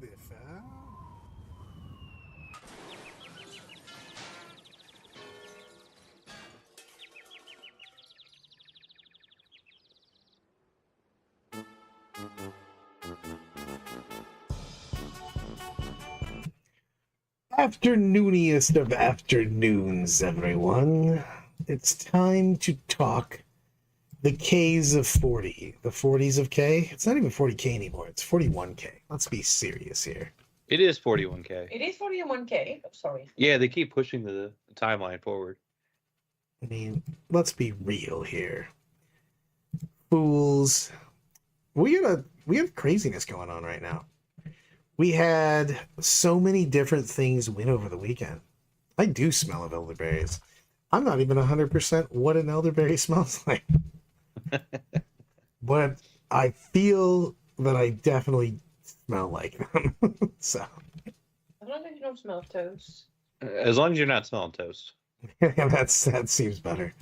this, Afternooniest of afternoons, everyone. It's time to talk the Ks of 40. The 40s of K? It's not even 40K anymore. It's 41K. Let's be serious here. It is 41K. It is 41K. Oh, sorry. Yeah, they keep pushing the timeline forward. I mean, let's be real here. Fools. We have craziness going on right now. We had so many different things win over the weekend. I do smell of elderberries. I'm not even 100% what an elderberry smells like. But I feel that I definitely smell like them. So As long as you don't smell toast. As long as you're not smelling toast. that seems better.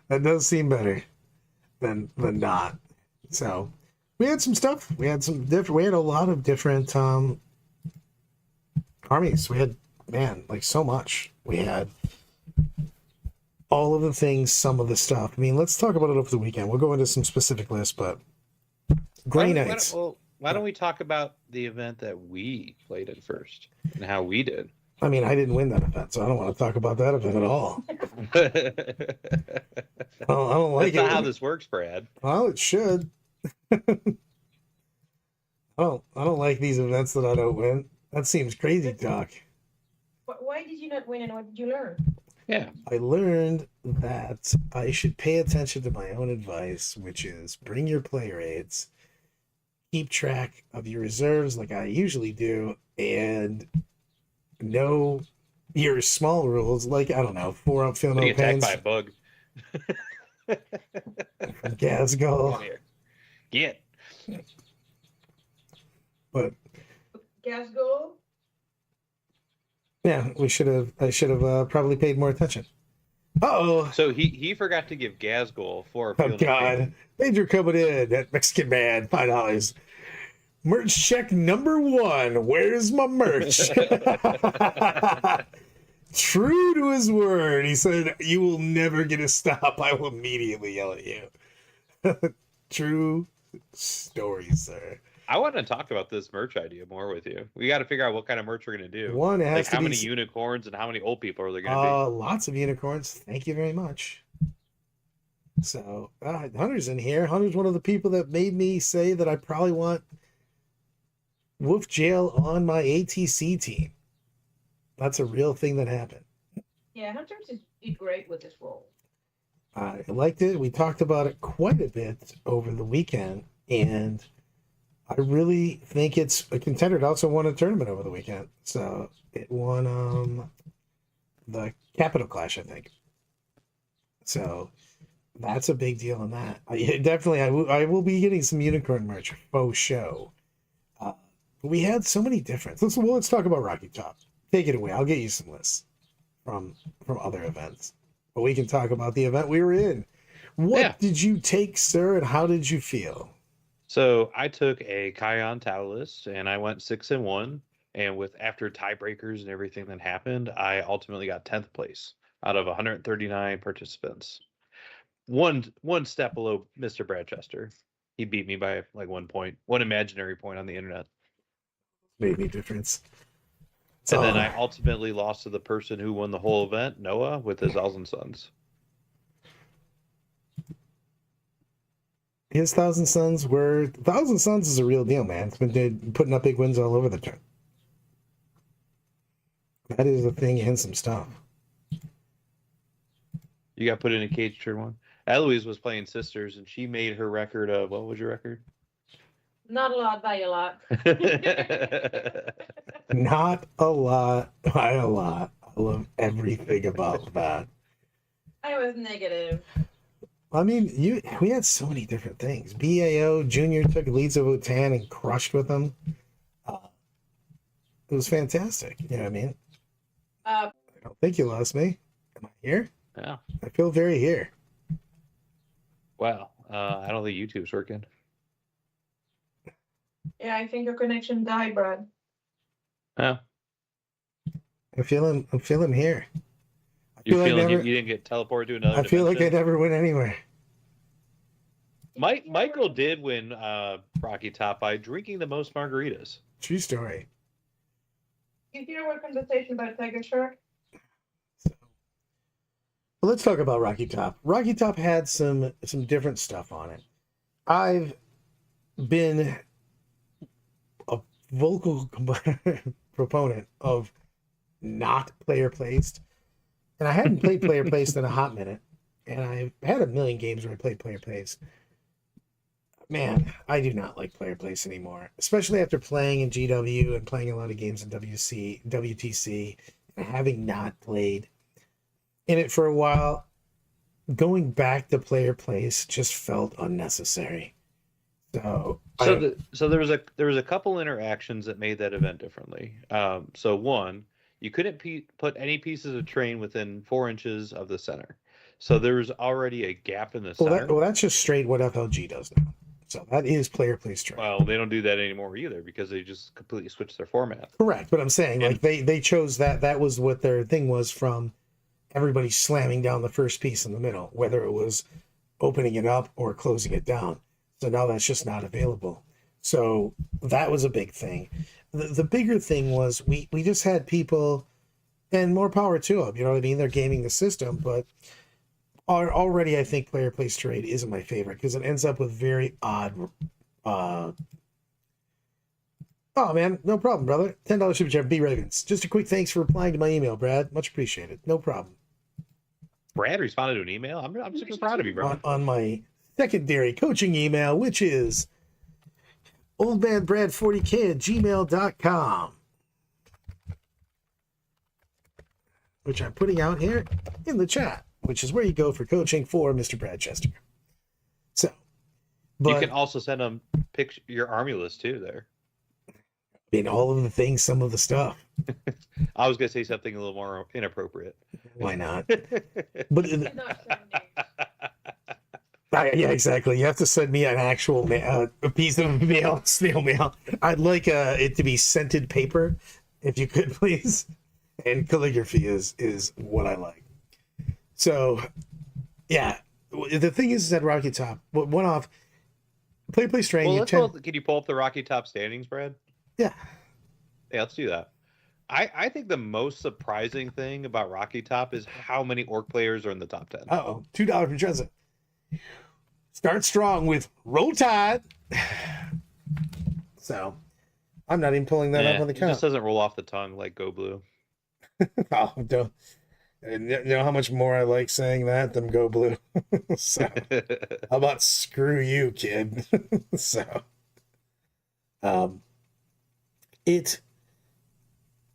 That does seem better than not. So we had some stuff. We had a lot of different armies. We had so much. We had all of the things, some of the stuff. I mean, let's talk about it over the weekend. We'll go into some specific lists, but Grey Knights. Why don't we talk about the event that we played at first and how we did? I mean, I didn't win that event, so I don't want to talk about that event at all. I don't like That's not how this works, Brad. Well, it should. I don't like these events that I don't win. That seems crazy talk. Why did you not win and what did you learn? Yeah. I learned that I should pay attention to my own advice, which is bring your player aids, keep track of your reserves like I usually do, and know your small rules, like, I don't know, 4-up feel no Getting pains. attacked by a bug. From Gazgul. Come here. Get. But Gazgul? yeah, I should have probably paid more attention. Uh-oh. So he forgot to give Gazgul for Oh, God. Major coming in. That Mexican man, $5. Merch check number 1. Where's my merch? True to his word. He said, you will never get a stop. I will immediately yell at you. True story, sir. I want to talk about this merch idea more with you. We got to figure out what kind of merch we're going to do. One has like to how be... many unicorns and how many old people are there going to be? Lots of unicorns. Thank you very much. So, Hunter's in here. Hunter's one of the people that made me say that I probably want Wolf Jail on my ATC team. That's a real thing that happened. Yeah, Hunters is great with this role. I liked it. We talked about it quite a bit over the weekend, and I really think it's a contender. It also won a tournament over the weekend. So it won the Capital Clash, I think. So that's a big deal in that. I will be getting some unicorn merch, faux show. We had so many different. Let's talk about Rocky Top. Take it away. I'll get you some lists from other events. But we can talk about the event we were in. What did you take, sir, and how did you feel? So I took a Kion Tau list and I went 6-1. And with after tiebreakers and everything that happened, I ultimately got 10th place out of 139 participants. One step below Mr. Bradchester. He beat me by like 1 point, one imaginary point on the internet. Made any difference. And then I ultimately lost to the person who won the whole event, Noah, with his Thousand Suns. His Thousand Suns is a real deal, man. It's been putting up big wins all over the turn. That is a thing and some stuff. You got put in a cage turn 1. Eloise was playing Sisters, and she made her record of, what was your record? Not a lot by a lot. Not a lot by a lot. I love everything about that. I was negative. I mean, we had so many different things. BAO Junior took Leeds of Otan and crushed with them. It was fantastic. You know what I mean? I don't think you lost me. Am I here? Yeah. I feel very here. Wow. I don't think YouTube's working. Yeah, I think your connection died, Brad. Yeah. I'm feeling here. I You're feel like feeling never, you didn't get teleported to another I feel like I dimension? never went anywhere. Michael did win Rocky Top by drinking the most margaritas. True story. You hear what conversation about Tiger Shark? But let's talk about Rocky Top. Rocky Top had some different stuff on it. I've been a vocal proponent of not player placed, and I hadn't played player placed in a hot minute, and I've had a million games where I played player placed. Man, I do not like player placed anymore, especially after playing in GW and playing a lot of games in WTC, and having not played in it for a while. Going back to player place just felt unnecessary. So there was a couple interactions that made that event differently. So one, you couldn't put any pieces of train within 4 inches of the center. So there was already a gap in the center. That's just straight what FLG does now. So that is player place train. Well, they don't do that anymore either because they just completely switched their format. Correct, but I'm saying like they chose that. That was what their thing was from everybody slamming down the first piece in the middle, whether it was opening it up or closing it down. So now that's just not available. So that was a big thing. The bigger thing was we just had people, and more power to them. You know what I mean? They're gaming the system, but already I think player place trade isn't my favorite because it ends up with very odd. Oh man, no problem, brother. $10 super chat. B Ravens. Just a quick thanks for replying to my email, Brad. Much appreciated. No problem. Brad responded to an email. I'm super proud of you, bro. On my secondary coaching email, which is oldmanbrad40k@gmail.com, which I'm putting out here in the chat, which is where you go for coaching for Mr. Brad Chester. So, but you can also send them your army list too there. I mean, all of the things, some of the stuff. I was going to say something a little more inappropriate. Why not? But Not sending names. yeah, exactly. You have to send me an actual a piece of mail, snail mail. I'd like it to be scented paper, if you could, please. And calligraphy is what I like. So, yeah, the thing is at Rocky Top, one off, play strain. Well, can you pull up the Rocky Top standings, Brad? Yeah. Yeah, let's do that. I think the most surprising thing about Rocky Top is how many orc players are in the top 10. $2 for Trezza. Start strong with Roll Tide. So, I'm not even pulling that up on the count. It just doesn't roll off the tongue like Go Blue. Oh, don't. You know how much more I like saying that than Go Blue. So, how about screw you, kid? So,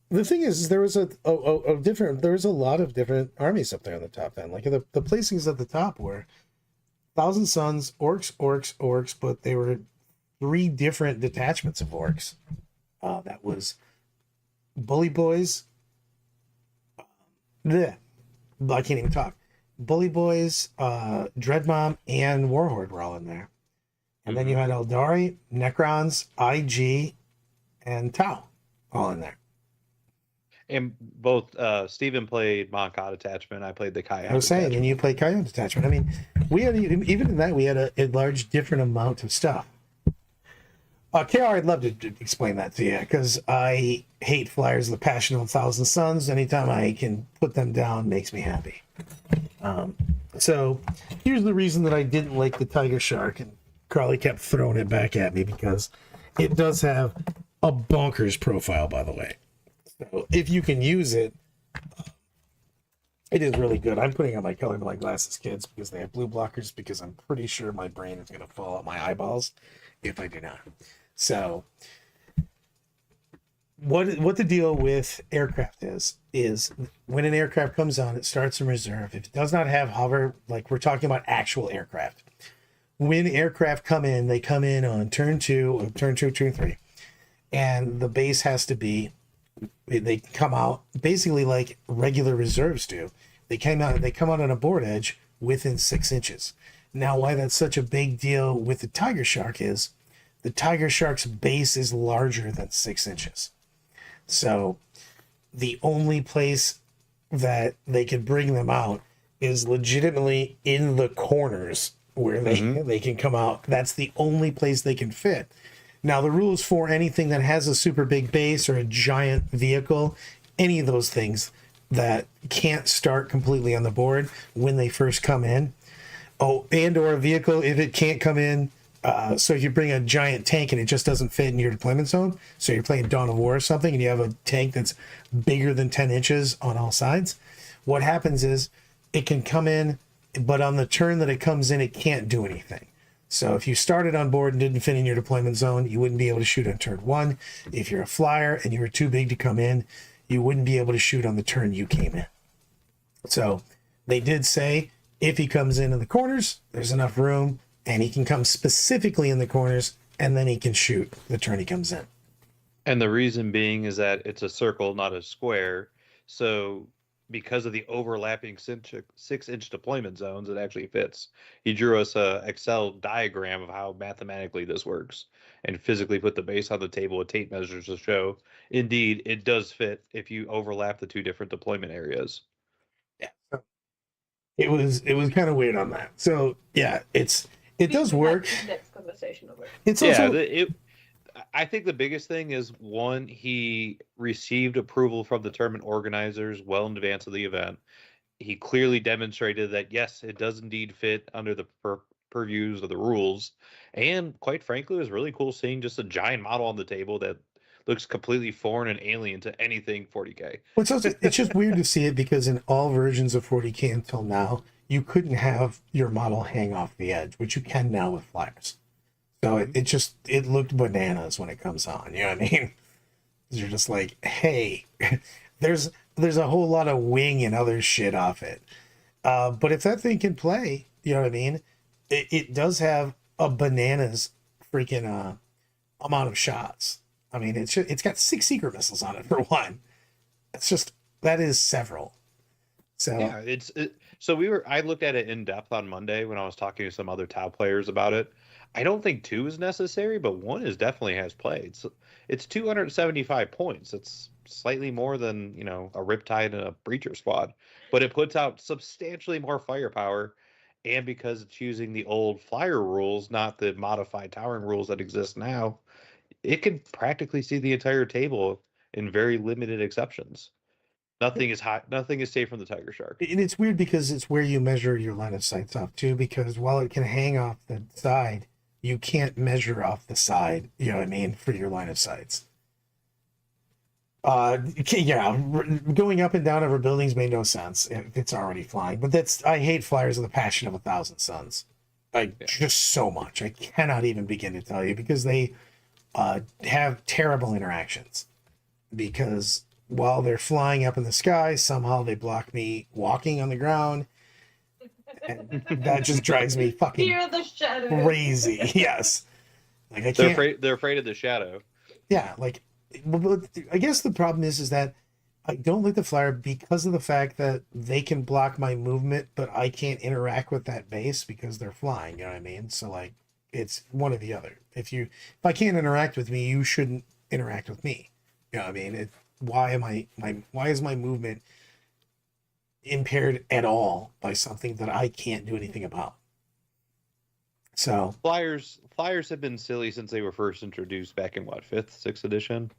the thing is, there was there was a lot of different armies up there in the top 10. Like the placings at the top were Thousand Sons, orcs, but they were 3 different detachments of orcs. That was Bully Boys. I can't even talk. Bully Boys, Dreadmom, and Warhorde were all in there. And then you had Eldari, Necrons, IG, and Tau all in there. And both Steven played Monka detachment. I played the Coyote. I was saying, and you played Coyote detachment. I mean, we had even in that we had a large different amount of stuff. KR, I'd love to explain that to you because I hate flyers with the passion of 1,000 Suns. Anytime I can put them down makes me happy. So here's the reason that I didn't like the Tiger Shark, and Carly kept throwing it back at me because it does have a bonkers profile, by the way. So if you can use it, it is really good. I'm putting on my colorblind glasses, kids, because they have blue blockers, because I'm pretty sure my brain is going to fall out my eyeballs if I do not. So what the deal with aircraft is when an aircraft comes on, it starts in reserve. If it does not have hover, like we're talking about actual aircraft, when aircraft come in, they come in on turn 2, turn 3, and the base has to be, they come out basically like regular reserves do. They come out on a board edge within 6 inches. Now, why that's such a big deal with the Tiger Shark is the Tiger Shark's base is larger than 6 inches. So the only place that they could bring them out is legitimately in the corners where they can come out. That's the only place they can fit. Now, the rules for anything that has a super big base or a giant vehicle, any of those things that can't start completely on the board when they first come in. Oh, and or a vehicle, if it can't come in, so if you bring a giant tank and it just doesn't fit in your deployment zone, so you're playing Dawn of War or something and you have a tank that's bigger than 10 inches on all sides, what happens is it can come in, but on the turn that it comes in, it can't do anything. So if you started on board and didn't fit in your deployment zone, you wouldn't be able to shoot on turn 1. If you're a flyer and you were too big to come in, you wouldn't be able to shoot on the turn you came in. So they did say if he comes in the corners, there's enough room, and he can come specifically in the corners, and then he can shoot the turn he comes in. And the reason being is that it's a circle, not a square. So because of the overlapping 6-inch deployment zones, it actually fits. He drew us a Excel diagram of how mathematically this works and physically put the base on the table with tape measures to show, indeed, it does fit if you overlap the two different deployment areas. Yeah. It was kind of weird on that. So yeah, it does work. Next conversation over. It's also I think the biggest thing is, one, he received approval from the tournament organizers well in advance of the event. He clearly demonstrated that, yes, it does indeed fit under the purviews of the rules. And quite frankly, it was really cool seeing just a giant model on the table that looks completely foreign and alien to anything 40K. it's just weird to see it because in all versions of 40K until now, you couldn't have your model hang off the edge, which you can now with flyers. So it looked bananas when it comes on. You know what I mean? You're just like, hey, there's a whole lot of wing and other shit off it. But if that thing can play, you know what I mean? It does have a bananas freaking amount of shots. I mean, it's got 6 secret missiles on it for one. That is several. So yeah, I looked at it in depth on Monday when I was talking to some other Tau players about it. I don't think 2 is necessary, but 1 is definitely has play. It's 275 points. It's slightly more than, a Riptide and a Breacher squad, but it puts out substantially more firepower. And because it's using the old flyer rules, not the modified towering rules that exist now, it can practically see the entire table in very limited exceptions. Nothing is hot. Nothing is safe from the Tiger Shark. And it's weird because it's where you measure your line of sights off too, because while it can hang off the side, you can't measure off the side, you know what I mean, for your line of sights. Yeah, going up and down over buildings made no sense if it's already flying. But I hate flyers of the Passion of 1,000 Suns. Just so much. I cannot even begin to tell you because they have terrible interactions. Because while they're flying up in the sky, somehow they block me walking on the ground. And that just drives me fucking Fear the shadow. crazy. Yes. Like I can't. They're afraid of the shadow. Yeah, like I guess the problem is that I don't like the flyer because of the fact that they can block my movement, but I can't interact with that base because they're flying, you know what I mean? So like it's one or the other. If I can't interact with me, you shouldn't interact with me. You know what I mean? Why is my movement impaired at all by something that I can't do anything about? So flyers have been silly since they were first introduced back in 5th, 6th edition.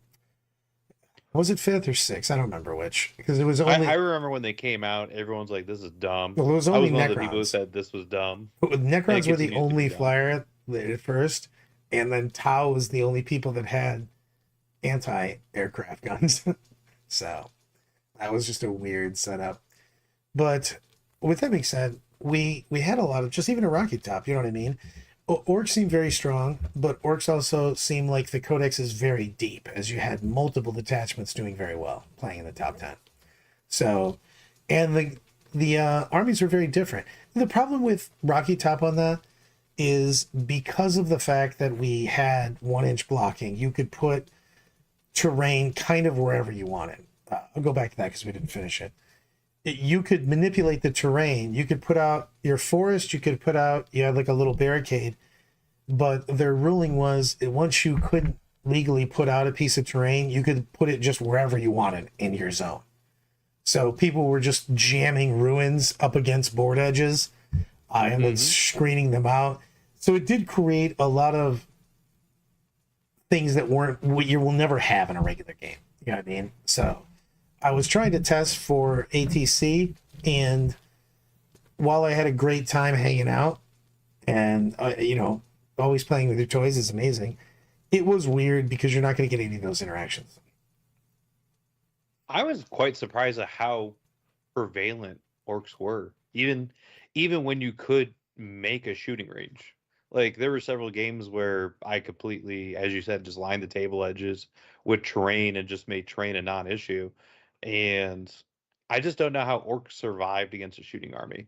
Was it 5th or 6th? I don't remember which, because it was only. I remember when they came out, everyone's like, "This is dumb." Well, it was only I was one Necrons. of the people who said this was dumb. But Necrons were the continues to only be dumb. flyer at first, and then Tau was the only people that had anti-aircraft guns. So that was just a weird setup. But with that being said, we had a lot of just even a rocket top, you know what I mean? Orcs seem very strong, but Orcs also seem like the codex is very deep, as you had multiple detachments doing very well, playing in the top 10. So, and the armies are very different. The problem with Rocky Top on that is because of the fact that we had 1-inch blocking, you could put terrain kind of wherever you wanted. I'll go back to that because we didn't finish it. You could manipulate the terrain. You could put out your forest. You had like a little barricade, but their ruling was once you couldn't legally put out a piece of terrain, you could put it just wherever you wanted in your zone. So people were just jamming ruins up against board edges and then screening them out. So it did create a lot of things that weren't what you will never have in a regular game. You know what I mean? So I was trying to test for ATC, and while I had a great time hanging out and always playing with your toys is amazing, it was weird because you're not going to get any of those interactions. I was quite surprised at how prevalent orcs were, even when you could make a shooting range. Like, there were several games where I completely, as you said, just lined the table edges with terrain and just made terrain a non-issue. And I just don't know how orcs survived against a shooting army.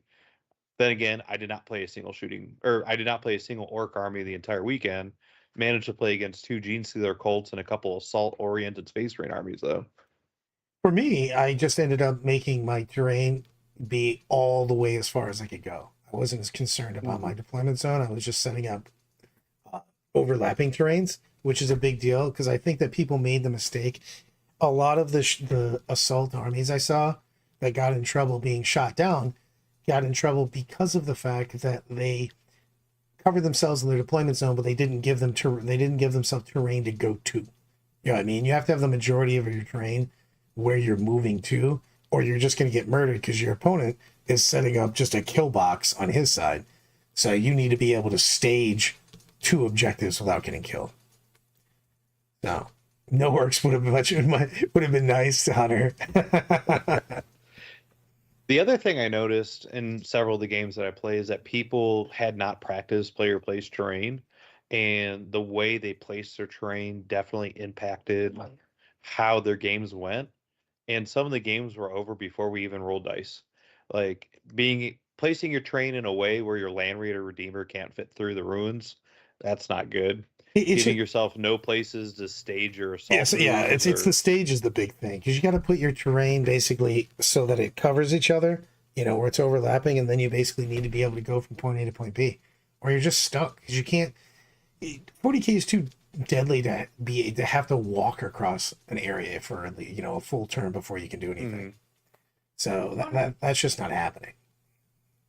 Then again, I did not play a single orc army the entire weekend. Managed to play against 2 Genestealer cults and a couple assault-oriented Space Marine armies, though. For me, I just ended up making my terrain be all the way as far as I could go. I wasn't as concerned about my deployment zone. I was just setting up overlapping terrains, which is a big deal because I think that people made the mistake. A lot of the assault armies I saw that got in trouble being shot down got in trouble because of the fact that they covered themselves in their deployment zone, but they didn't give themselves terrain to go to. You know what I mean? You have to have the majority of your terrain where you're moving to, or you're just going to get murdered because your opponent is setting up just a kill box on his side. So you need to be able to stage 2 objectives without getting killed. No orcs would have been nice, Hunter. The other thing I noticed in several of the games that I play is that people had not practiced player place terrain, and the way they placed their terrain definitely impacted how their games went. And some of the games were over before we even rolled dice. Like, placing your terrain in a way where your Land Raider Redeemer can't fit through the ruins, that's not good. Giving yourself no places to stage your assault. It's the stage is the big thing, because you got to put your terrain basically so that it covers each other, where it's overlapping, and then you basically need to be able to go from point A to point B, or you're just stuck because you can't. 40K is too deadly to have to walk across an area for a full turn before you can do anything. So that's just not happening.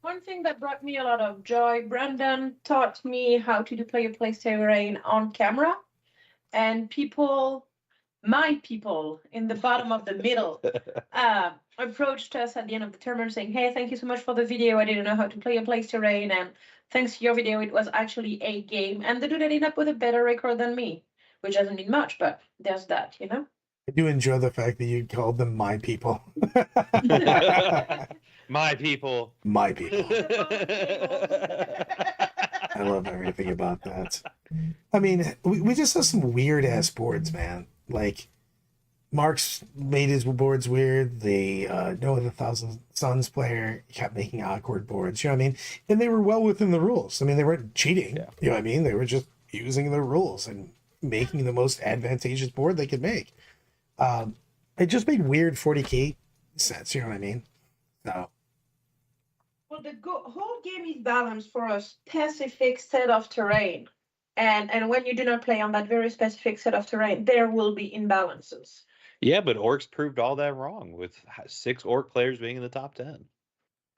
One thing that brought me a lot of joy, Brandon taught me how to do player place terrain on camera, and my people in the bottom of the middle approached us at the end of the tournament saying, "Hey, thank you so much for the video. I didn't know how to play a place terrain, and thanks to your video, it was actually a game." And the dude ended up with a better record than me, which doesn't mean much, but there's that, I do enjoy the fact that you called them my people. My people. My people. I love everything about that. I mean, we just have some weird ass boards, man. Like, Mark's made his boards weird. The Noah the Thousand Suns player kept making awkward boards. You know what I mean? And they were well within the rules. I mean, they weren't cheating. Yeah. You know what I mean? They were just using the rules and making the most advantageous board they could make. It just made weird 40K sense. You know what I mean? So. Well, the whole game is balanced for a specific set of terrain. And when you do not play on that very specific set of terrain, there will be imbalances. Yeah, but orcs proved all that wrong with 6 orc players being in the top 10.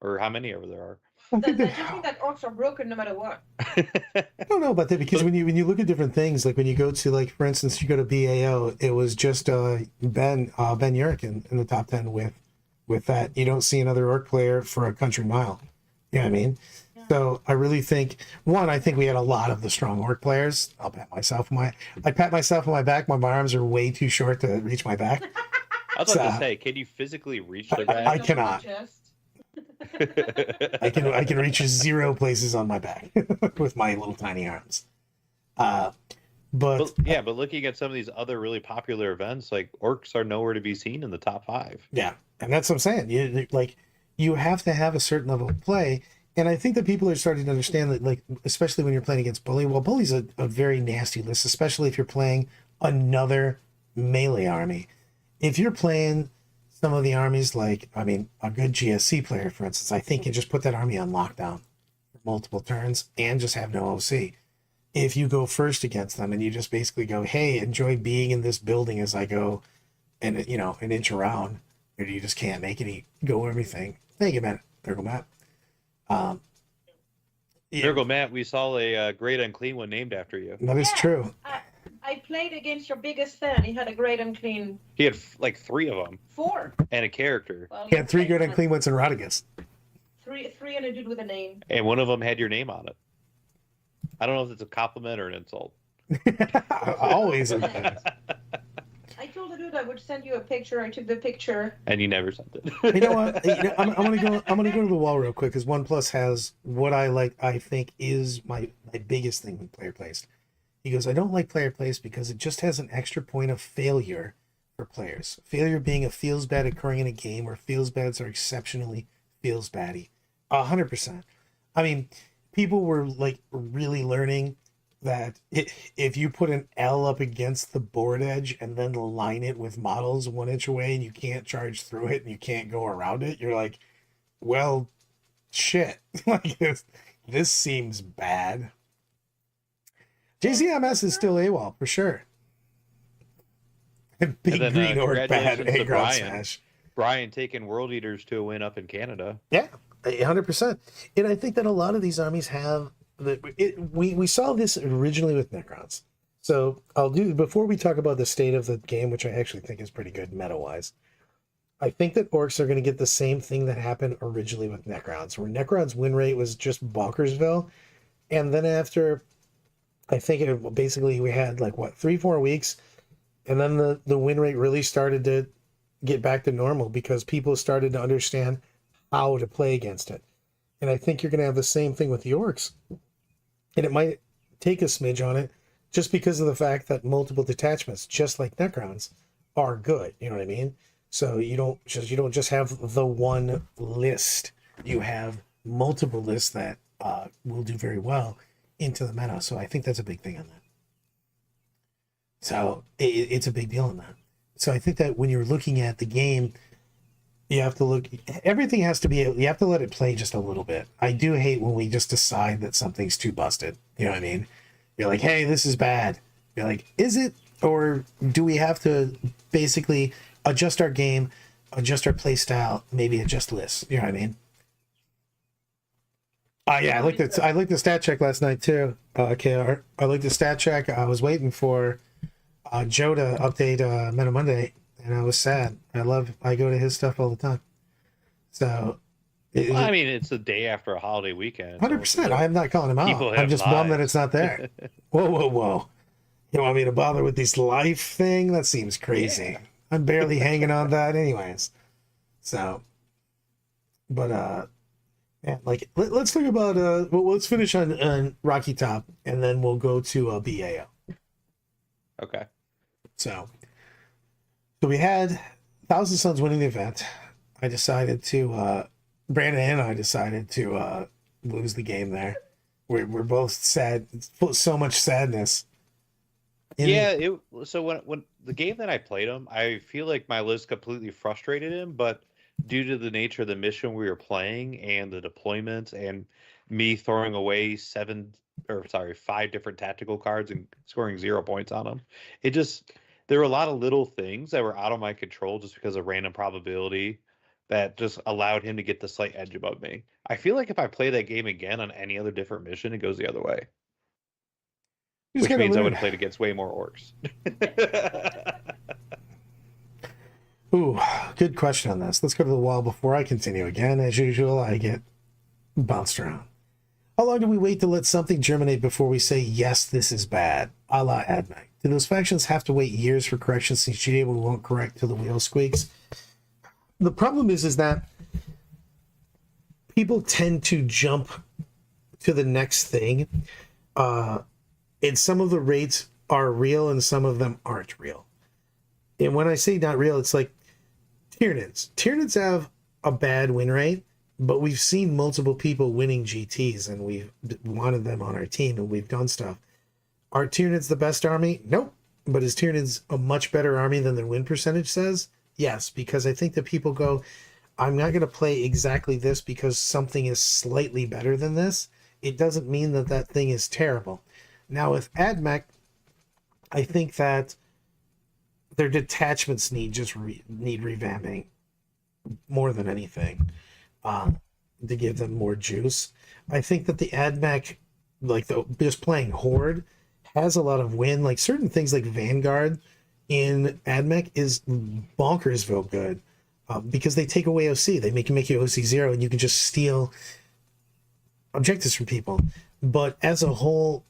Or how many ever there are. That just means that orcs are broken no matter what. I don't know about that, because when you look at different things, like when you go to, like, for instance, you go to BAO, it was just Ben Urich in the top 10 with that. You don't see another orc player for a country mile. You know what I mean? Yeah. So I really think, I think we had a lot of the strong orc players. I pat myself on my back. My arms are way too short to reach my back. I was about to say, can you physically reach the back? I cannot. I can reach 0 places on my back with my little tiny arms. But looking at some of these other really popular events, like, orcs are nowhere to be seen in the top 5. Yeah, and that's what I'm saying. You have to have a certain level of play, and I think that people are starting to understand that, like, especially when you're playing against Bully. Well, Bully's a very nasty list, especially if you're playing another melee army. If you're playing some of the armies, like, I mean, a good GSC player, for instance, I think can just put that army on lockdown for multiple turns and just have no OC. if you go first against them and you just basically go, hey, enjoy being in this building as I go and, you know, an inch around, or you just can't make any go everything. Thank you, Matt. There go Matt. Yeah, There go Matt. We saw a great unclean one named after you. that is Yeah. true. I played against your biggest fan. He had a great and clean He had like 3 of them 4. and a character, Well, He had 3 good and and clean ones in Rodriguez. Three and a dude with a name. and one of them had your name on it. I don't know if it's a compliment or an insult. Always. I told the dude I would send you a picture. I took the picture. And you never sent it. You know what? I'm gonna go. I'm gonna go to the wall real quick because OnePlus has what I like. I think is my biggest thing with player placed. He goes, I don't like player placed because it just has an extra point of failure for players. Failure being a feels bad occurring in a game, where feels bads are exceptionally feels baddy. 100%. I mean, people were like really learning that if you put an L up against the board edge and then line it with models 1 inch away and you can't charge through it and you can't go around it, you're like, well, shit. Like this seems bad. JCMS is still AWOL for sure. Big And then, green orc bad congratulations to A ground Brian. smash. Brian taking World Eaters to a win up in Canada. Yeah, 100%. And I think that a lot of these armies have we saw this originally with Necrons. So I'll do before we talk about the state of the game, which I actually think is pretty good meta wise. I think that orcs are going to get the same thing that happened originally with Necrons, where Necrons win rate was just bonkersville, and then after, I think basically we had like what 3-4 weeks, and then the win rate really started to get back to normal because people started to understand how to play against it. And I think you're going to have the same thing with the orcs. And it might take a smidge on it just because of the fact that multiple detachments, just like Necrons, are good. You know what I mean? So you don't just have the one list. You have multiple lists that will do very well into the meta. So I think that's a big thing on that. So it's a big deal on that. So I think that when you're looking at the game, you have to look, everything has to be, you have to let it play just a little bit. I do hate when we just decide that something's too busted. You know what I mean? You're like, hey, this is bad. You're like, is it? Or do we have to basically adjust our game, adjust our play style, maybe adjust lists? You know what I mean? Yeah, I looked the stat check last night too, KR. I looked the stat check. I was waiting for Joe to update Meta Monday, and I was sad. I go to his stuff all the time. So, Well, I mean, it's the day after a holiday weekend. so 100%. I am not calling him out. People I'm have just bummed that lives. it's not there. Whoa. You want me to bother with this life thing? That seems crazy. Yeah. I'm barely hanging on that anyways. So, but, yeah, like, let's talk about, well, let's finish on Rocky Top, and then we'll go to BAO. Okay. So we had Thousand Suns winning the event. I decided to, Brandon and I decided to lose the game there. We're both sad. So much sadness. So when the game that I played him, I feel like my list completely frustrated him, but due to the nature of the mission we were playing and the deployments and me throwing away 5 different tactical cards and scoring 0 points on them, there were a lot of little things that were out of my control just because of random probability that just allowed him to get the slight edge above me. I feel like if I play that game again on any other different mission, it goes the other way. Which means I would have played against way more orcs. Ooh, good question on this. Let's go to the wall before I continue. Again, as usual, I get bounced around. How long do we wait to let something germinate before we say, yes, this is bad? A la AdMac. Do those factions have to wait years for correction since GA won't correct till the wheel squeaks? The problem is that people tend to jump to the next thing. And some of the rates are real and some of them aren't real. And when I say not real, it's like Tyranids. Tyranids have a bad win rate, but we've seen multiple people winning GTs and we've wanted them on our team and we've done stuff. Are Tyranids the best army? Nope. But is Tyranids a much better army than their win percentage says? Yes, because I think that people go, I'm not going to play exactly this because something is slightly better than this. It doesn't mean that that thing is terrible. Now with AdMech, I think that their detachments need revamping more than anything, to give them more juice. I think that the AdMech, like just playing Horde, has a lot of win. Like certain things like Vanguard in AdMech is bonkersville good, because they take away OC. They make you OC 0, and you can just steal objectives from people. But as a whole,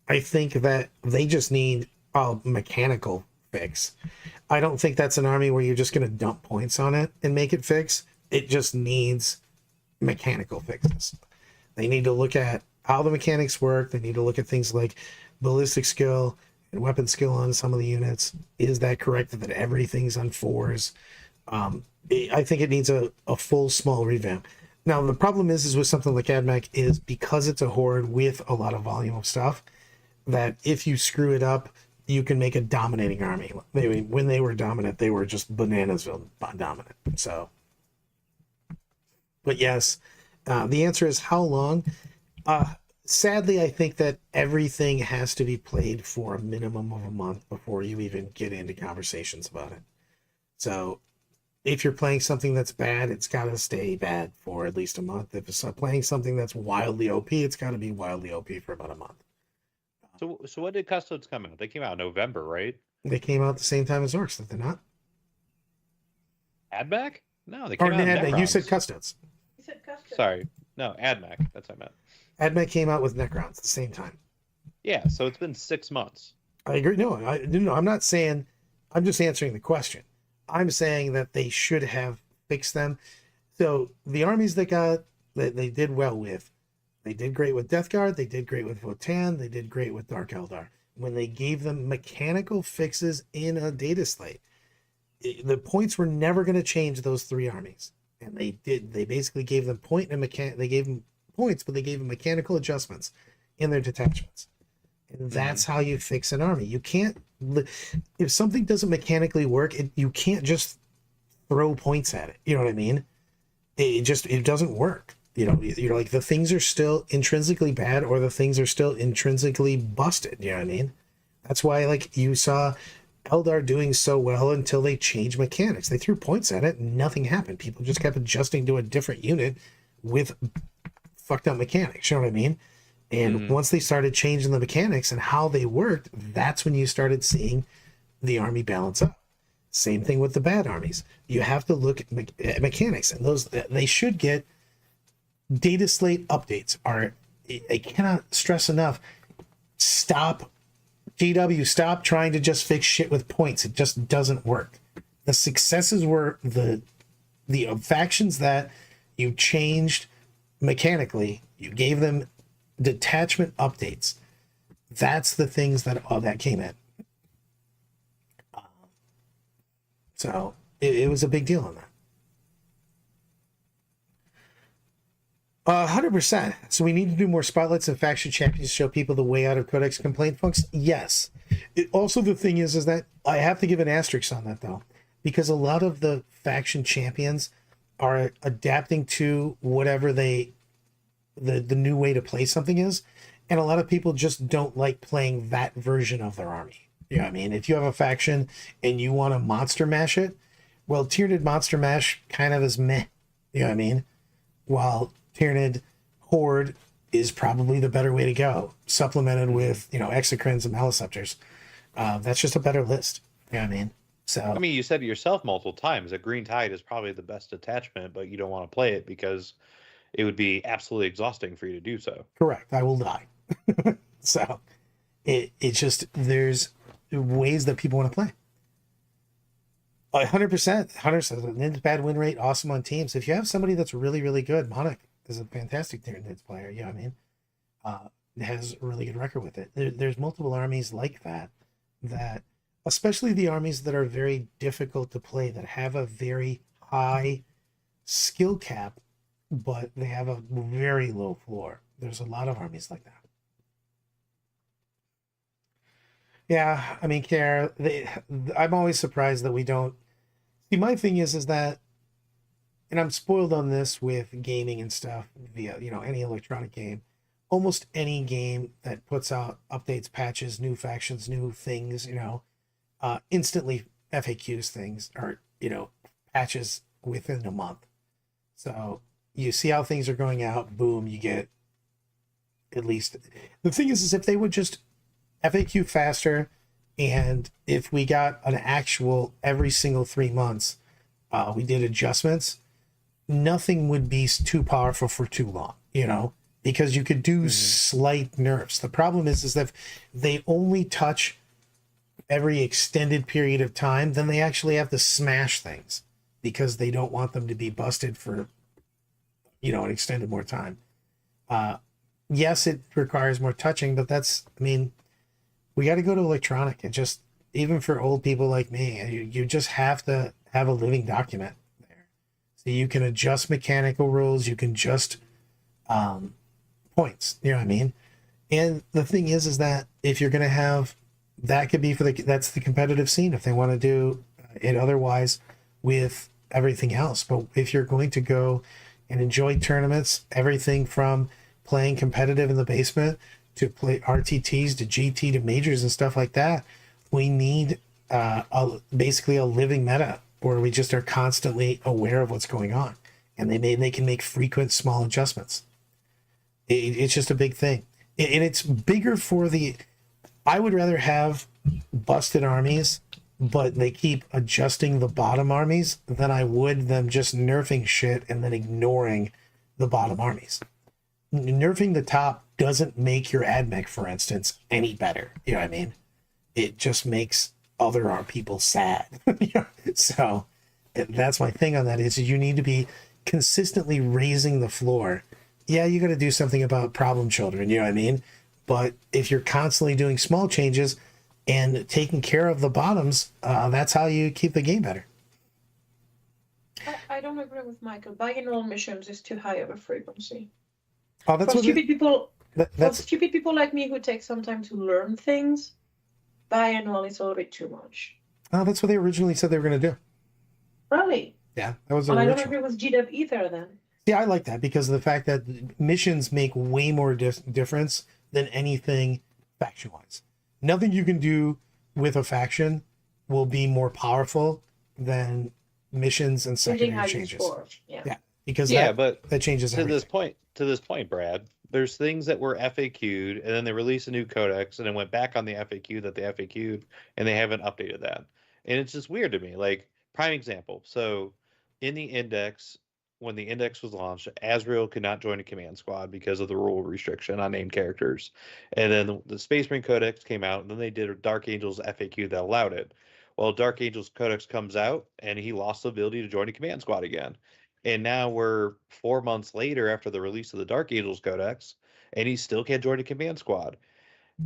I think that they just need a mechanical fix. I don't think that's an army where you're just going to dump points on it and make it fix. It just needs mechanical fixes. They need to look at how the mechanics work. They need to look at things like ballistic skill and weapon skill on some of the units. Is that correct that everything's on 4s? I think it needs a full small revamp. Now, the problem is with something like AdMech is because it's a Horde with a lot of volume of stuff, that if you screw it up, you can make a dominating army. When they were dominant, they were just Bananasville dominant. So, but yes, the answer is how long? Sadly, I think that everything has to be played for a minimum of a month before you even get into conversations about it. So if you're playing something that's bad, it's got to stay bad for at least a month. If it's playing something that's wildly OP, it's got to be wildly OP for about a month. So when did Custodes come out? They came out in November, right? They came out at the same time as Orcs, did they not? AdMech? No, they came out. You said Custodes. You said custard. Sorry, no, AdMech. That's what I meant. AdMech came out with Necrons at the same time. Yeah, so it's been 6 months. I agree. No, I'm not saying. I'm just answering the question. I'm saying that they should have fixed them. So the armies that they did well with, they did great with Death Guard, they did great with Votann, they did great with Dark Eldar. When they gave them mechanical fixes in a data slate, the points were never going to change those 3 armies. And they did. They basically gave them they gave them points, but they gave them mechanical adjustments in their detachments. And that's how you fix an army. You can't, if something doesn't mechanically work, you can't just throw points at it. You know what I mean? It doesn't work. You're like, the things are still intrinsically bad, or the things are still intrinsically busted. You know what I mean? That's why, like, you saw Eldar doing so well until they changed mechanics. They threw points at it and nothing happened. People just kept adjusting to a different unit with fucked up mechanics. You know what I mean? And once they started changing the mechanics and how they worked, that's when you started seeing the army balance up. Same thing with the bad armies. You have to look at mechanics, and those, they should get data slate updates. I cannot stress enough. Stop trying to just fix shit with points. It just doesn't work. The successes were the factions that you changed mechanically. You gave them detachment updates. That's the things that came in. So it was a big deal on that. 100%. So we need to do more spotlights and faction champions to show people the way out of Codex complaint funks. Yes. Also, the thing is that I have to give an asterisk on that, though, because a lot of the faction champions are adapting to whatever the new way to play something is, and a lot of people just don't like playing that version of their army. You know what I mean? If you have a faction and you want to monster mash it, well, Tyranid monster mash kind of is meh. You know what I mean? While Tyranid Horde is probably the better way to go, supplemented with, Exocrines and Maleceptors. That's just a better list. You know what I mean? So I mean, you said it yourself multiple times that Green Tide is probably the best attachment, but you don't want to play it because it would be absolutely exhausting for you to do so. Correct. I will die. So it's just, there's ways that people want to play. 100%. Hunter says Nid's bad win rate, awesome on teams. If you have somebody that's really, really good, Monarch is a fantastic Nid's player. You know what I mean? Has a really good record with it. There's multiple armies like that, especially the armies that are very difficult to play, that have a very high skill cap, but they have a very low floor. There's a lot of armies like that. Yeah, I mean, I'm always surprised that we don't. See, my thing is that, and I'm spoiled on this with gaming and stuff via, any electronic game. almost any game that puts out updates, patches, new factions, new things, instantly FAQs things or, patches within a month. So you see how things are going out, boom, you get at least. The thing is if they would just FAQ faster, and if we got an actual every single 3 months, we did adjustments, nothing would be too powerful for too long, because you could do slight nerfs. The problem is that if they only touch every extended period of time, then they actually have to smash things because they don't want them to be busted for, an extended more time. Yes, it requires more touching, but we got to go to electronic, and just, even for old people like me, you just have to have a living document there. So you can adjust mechanical rules, you can just points, you know what I mean? And the thing is that if you're going to have, that could be that's the competitive scene if they want to do it otherwise with everything else. But if you're going to go and enjoy tournaments, everything from playing competitive in the basement to play RTTs to GT to majors and stuff like that, we need basically a living meta where we just are constantly aware of what's going on, and they can make frequent small adjustments. It's just a big thing, and it's bigger for I would rather have busted armies, but they keep adjusting the bottom armies, than I would them just nerfing shit and then ignoring the bottom armies. Nerfing the top doesn't make your admech, for instance, any better. You know what I mean? It just makes other people sad. So that's my thing on that, is you need to be consistently raising the floor. Yeah, you got to do something about problem children, you know what I mean? But if you're constantly doing small changes and taking care of the bottoms, that's how you keep the game better. I don't agree with Michael. Biannual missions is too high of a frequency. Oh, that's For what stupid people, that's stupid people like me who take some time to learn things, biannual is already too much. that's what they originally said they were going to do. Really? Yeah, that was And I don't original. agree with GDEV either then. Yeah, I like that because of the fact that missions make way more difference than anything faction-wise. Nothing you can do with a faction will be more powerful than missions and Changing how secondary you changes. score. Yeah. Yeah, because Yeah, but that changes to everything. this point, Brad, there's things that were FAQ'd and then they released a new codex and then went back on the FAQ that they FAQ'd and they haven't updated that. And it's just weird to me. Like, prime example. So in the index, when the index was launched, Azrael could not join a command squad because of the rule restriction on named characters. And then the Space Marine Codex came out, and then they did a Dark Angels FAQ that allowed it. Well, Dark Angels Codex comes out, and he lost the ability to join a command squad again. And now we're 4 months later after the release of the Dark Angels Codex, and he still can't join a command squad.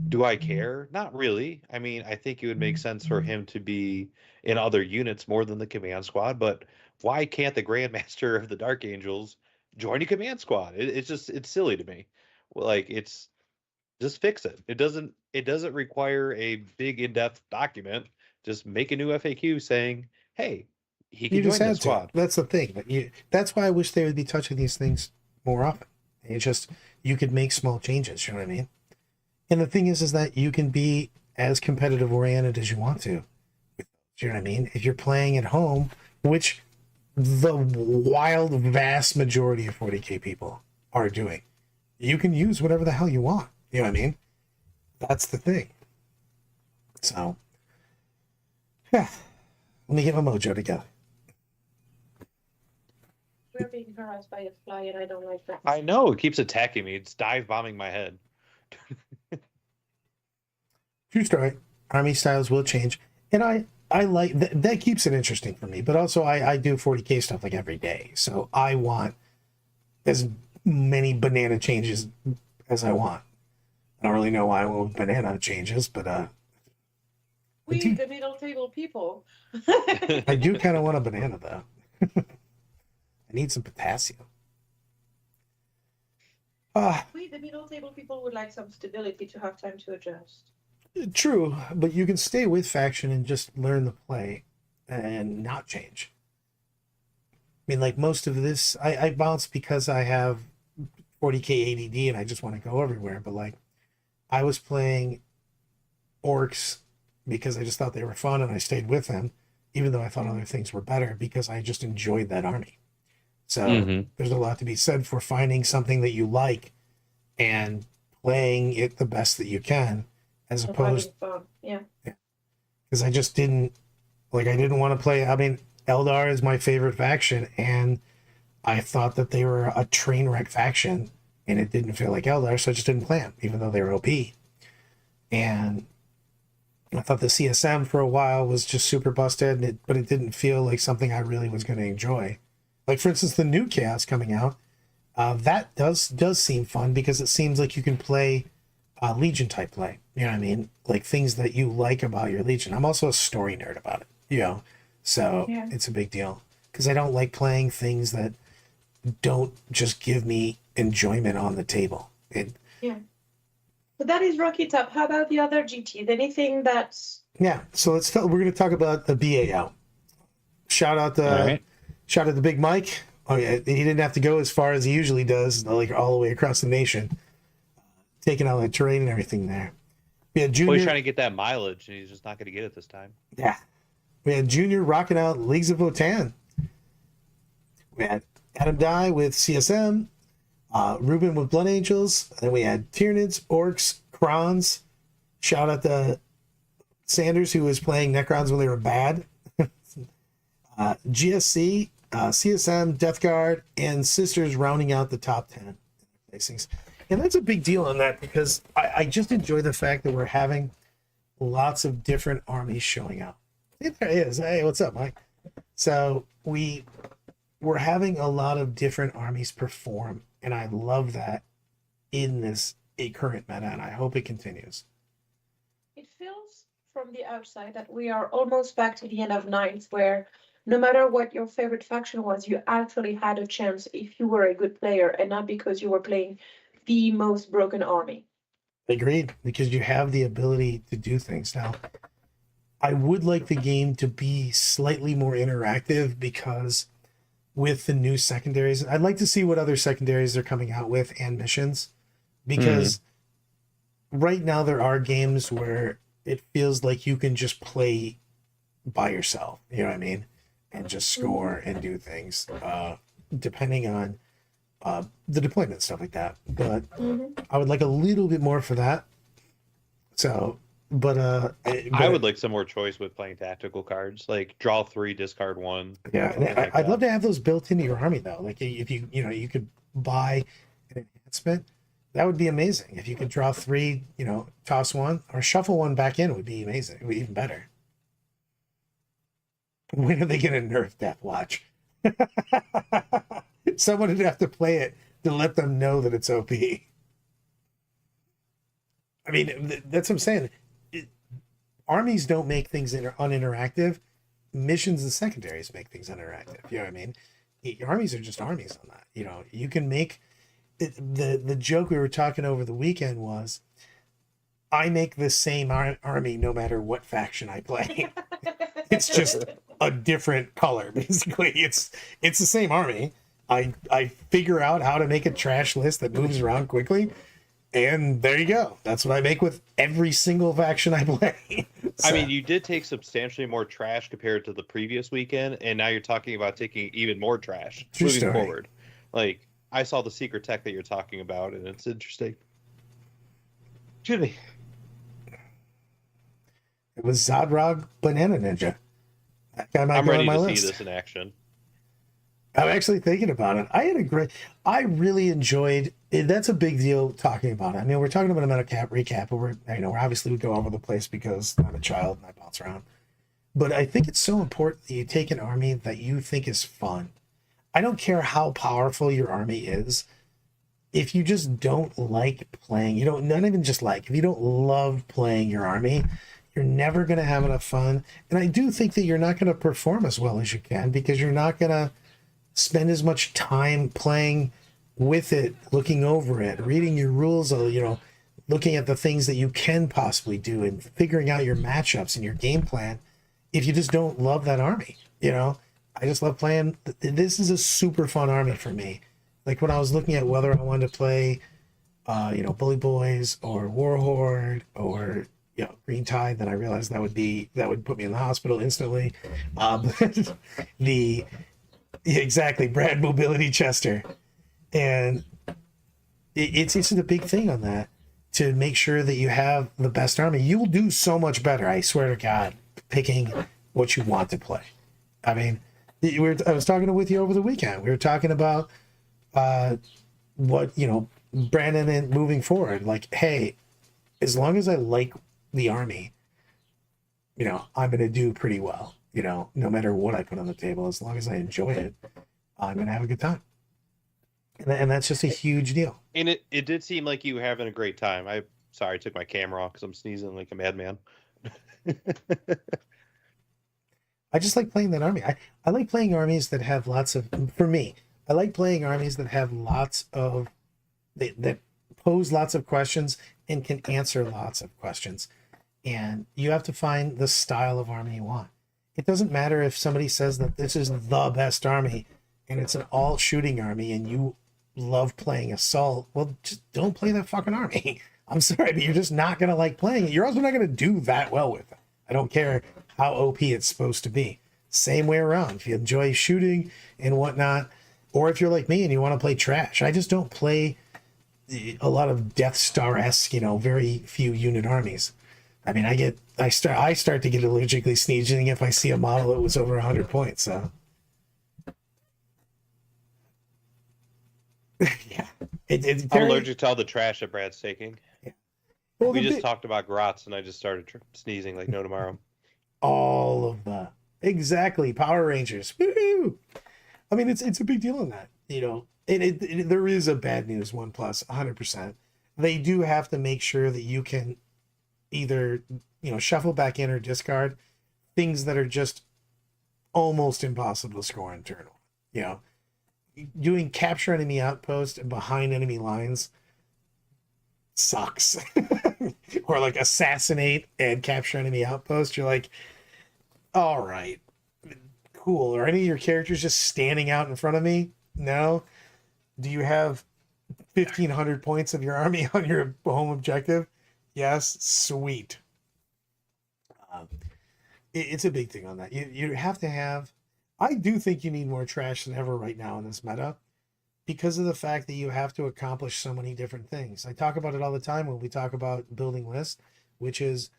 Do I care? Not really. I mean, I think it would make sense for him to be in other units more than the command squad, but why can't the Grandmaster of the Dark Angels join a command squad? It's silly to me. Like, it's just fix it. It doesn't require a big in-depth document. Just make a new FAQ saying, hey, he You can join just the had to. squad. That's the thing. That's why I wish they would be touching these things more often. It's just, you could make small changes. You know what I mean? And the thing is that you can be as competitive oriented as you want to. Do you know what I mean? If you're playing at home, which the wild vast majority of 40K people are doing, you can use whatever the hell you want. You know what I mean? That's the thing. So, yeah. Let me get my mojo together. We're being harassed by a fly and I don't like that. I know, it keeps attacking me. It's dive bombing my head. True story. Army styles will change, and I like that keeps it interesting for me. But also, I do 40K stuff like every day, so I want as many banana changes as I want. I don't really know why I want banana changes, but We, do- the middle table people. I do kind of want a banana though. I need some potassium. We, the middle table people, would like some stability to have time to adjust. True, but you can stay with faction and just learn the play and not change. I mean, like most of this, I bounce because I have 40k ADD and I just want to go everywhere. But like, I was playing orcs because I just thought they were fun and I stayed with them, even though I thought other things were better because I just enjoyed that army. So Mhm. there's a lot to be said for finding something that you like and playing it the best that you can, as And opposed, having fun. Yeah. because I just didn't like, I didn't want to play. I mean, Eldar is my favorite faction, and I thought that they were a train wreck faction, and it didn't feel like Eldar, so I just didn't play them, even though they were OP. And I thought the CSM for a while was just super busted, but it didn't feel like something I really was going to enjoy. Like, for instance, the new Chaos coming out, that does seem fun because it seems like you can play Legion type play. You know what I mean? Like things that you like about your Legion. I'm also a story nerd about it, you know, so Yeah. it's a big deal because I don't like playing things that don't just give me enjoyment on the table. So that is Rocky Top. How about the other GT? Anything that's Yeah, so we're going to talk about the BAL. Shout out All right. shout out to Big Mike. Oh yeah, he didn't have to go as far as he usually does, like all the way across the nation, taking out the terrain and everything there. We had Well, Junior. he's trying to get that mileage, and he's just not going to get it this time. Yeah. We had Junior rocking out Leagues of Votan. We had Adam Dye with CSM, Ruben with Blood Angels. And then we had Tyranids, Orcs, Krons. Shout out to Sanders, who was playing Necrons when they were bad. GSC, CSM, Death Guard, and Sisters rounding out the top 10 placings. And that's a big deal on that because I just enjoy the fact that we're having lots of different armies showing up. There he is. Hey, what's up, Mike? So we're having a lot of different armies perform, and I love that in this current meta, and I hope it continues. it feels from the outside that we are almost back to the end of ninth, where no matter what your favorite faction was, you actually had a chance if you were a good player and not because you were playing the most broken army. Agreed, because you have the ability to do things now. I would like the game to be slightly more interactive because with the new secondaries, I'd like to see what other secondaries they're coming out with and missions. Because right now there are games where it feels like you can just play by yourself, you know what I mean? And just score and do things, depending on the deployment, stuff like that. But I would like a little bit more for that. So, I would like some more choice with playing tactical cards, like draw 3, discard 1. yeah, something like I'd that. love to have those built into your army though. Like if you could buy an enhancement, that would be amazing. If you could draw 3, toss 1 or shuffle 1 back in, would be amazing. It would be even better. When are they going to nerf Death Watch? Someone would have to play it to let them know that it's OP. I mean, that's what I'm saying. Armies don't make things uninteractive. Missions and secondaries make things interactive. You know what I mean? Armies are just armies on that. You can make the joke we were talking over the weekend was, I make the same army no matter what faction I play. It's just a different color, basically. It's the same army. I figure out how to make a trash list that moves around quickly, and there you go. That's what I make with every single faction I play. I mean, you did take substantially more trash compared to the previous weekend, and now you're talking about taking even more trash True moving story. forward. Like, I saw the secret tech that you're talking about, and it's interesting. Excuse me. It was Zodrog Banana Ninja. That guy might I'm go ready on my to list. see this in action. I'm actually thinking about it. I really enjoyed it. That's a big deal talking about it. I mean, we're talking about a meta recap, but we're obviously we go all over the place because I'm a child and I bounce around. But I think it's so important that you take an army that you think is fun. I don't care how powerful your army is. If you just don't like playing, not even just like, if you don't love playing your army, you're never going to have enough fun. And I do think that you're not going to perform as well as you can because you're not going to spend as much time playing with it, looking over it, reading your rules, looking at the things that you can possibly do and figuring out your matchups and your game plan if you just don't love that army. I just love playing. This is a super fun army for me. Like when I was looking at whether I wanted to play, Bully Boys or Warhorde or Green Tide, then I realized that would put me in the hospital instantly. The exactly Brad Mobility Chester, and it's a big thing on that to make sure that you have the best army. You'll do so much better, I swear to God, picking what you want to play. I mean, I was talking with you over the weekend. We were talking about what Brandon and moving forward. Like, hey, as long as I like the army, I'm gonna do pretty well. No matter what I put on the table, as long as I enjoy it, I'm gonna have a good time. And that's just a huge deal. And it did seem like you were having a great time. Sorry, I took my camera off because I'm sneezing like a madman. I just like playing that army. I like playing armies that have lots of, for me, I like playing armies that have lots of, that pose lots of questions and can answer lots of questions. And you have to find the style of army you want. It doesn't matter if somebody says that this is the best army and it's an all shooting army and you love playing assault. Well, just don't play that fucking army. I'm sorry, but you're just not going to like playing it. You're also not going to do that well with it. I don't care how OP it's supposed to be. Same way around. If you enjoy shooting and whatnot, or if you're like me and you want to play trash, I just don't play a lot of Death Star-esque, very few unit armies. I mean, I start to get allergically sneezing if I see a model that was over 100 points. So, yeah, I'm allergic to all the trash that Brad's taking. Yeah. Well, we just talked about Grotz, and I just started sneezing like no tomorrow. All of the exactly Power Rangers. Woo-hoo! I mean, it's a big deal in that, there is a bad news 1+, 100%. They do have to make sure that you can either shuffle back in or discard things that are just almost impossible to score in turn one. Doing capture enemy outpost and behind enemy lines sucks. Or like assassinate and capture enemy outpost. You're like, all right, cool. Are any of your characters just standing out in front of me? No. Do you have 1,500 points of your army on your home objective? Yes, sweet. It's a big thing on that. You have to have. I do think you need more trash than ever right now in this meta, because of the fact that you have to accomplish so many different things. I talk about it all the time when we talk about building lists, which is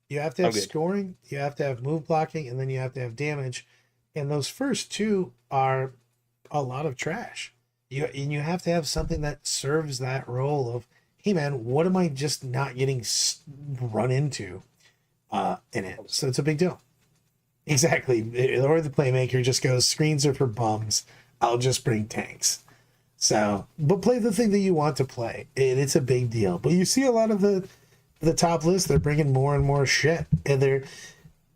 you have to have scoring, you have to have move blocking, and then you have to have damage. And those first two are a lot of trash. You have to have something that serves that role of, hey man, what am I just not getting run into in it? So it's a big deal. Exactly. Or the playmaker just goes, screens are for bums. I'll just bring tanks. So, but play the thing that you want to play. It's a big deal. But you see a lot of the top lists, they're bringing more and more shit. And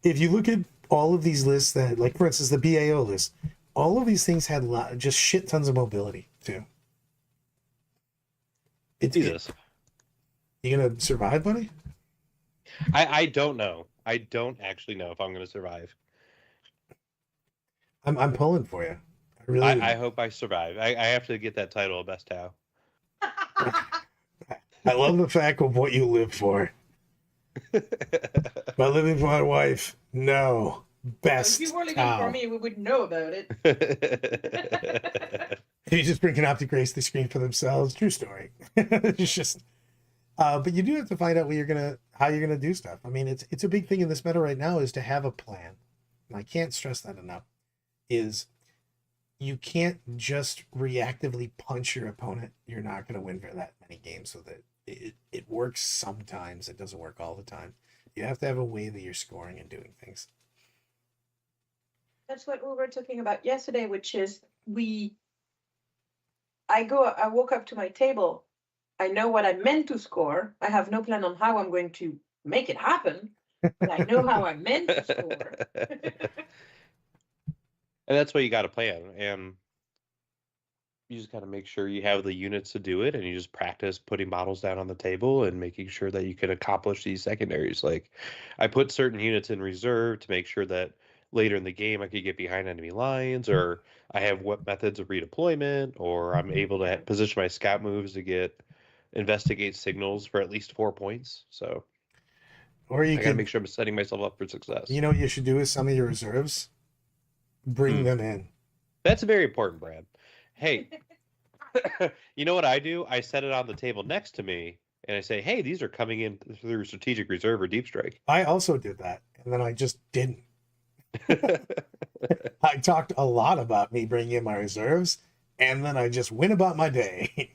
if you look at all of these lists that, like for instance, the BAO list, all of these things had just shit tons of mobility too. Jesus. You gonna survive, buddy? I don't know. I don't actually know if I'm gonna survive. I'm pulling for you. I hope I survive. I have to get that title of best Tau. I love the fact of what you live for. By living for my wife, no. Best. If you were living for me, we would know about it. You just bring Canoptic Grace the screen for themselves. True story. It's just, but you do have to find out how you're gonna do stuff. I mean, it's a big thing in this meta right now is to have a plan. And I can't stress that enough. Is you can't just reactively punch your opponent. You're not gonna win for that many games. So that it works sometimes. It doesn't work all the time. You have to have a way that you're scoring and doing things. That's what we were talking about yesterday, which is I woke up to my table. I know what I meant to score. I have no plan on how I'm going to make it happen, but I know how I meant to score. And that's what you got to plan. And you just got to make sure you have the units to do it, and you just practice putting models down on the table and making sure that you can accomplish these secondaries. Like I put certain units in reserve to make sure that later in the game I could get behind enemy lines, or I have what methods of redeployment, or I'm able to position my scout moves to get investigate signals for at least 4 points. So Or you I gotta could, make sure I'm setting myself up for success. you know what you should do with some of your reserves? Bring Hmm. them in. That's very important, Brad. Hey, you know what I do? I set it on the table next to me, and I say, "Hey, these are coming in through strategic reserve or deep strike." I also did that, and then I just didn't. I talked a lot about me bringing in my reserves, and then I just went about my day.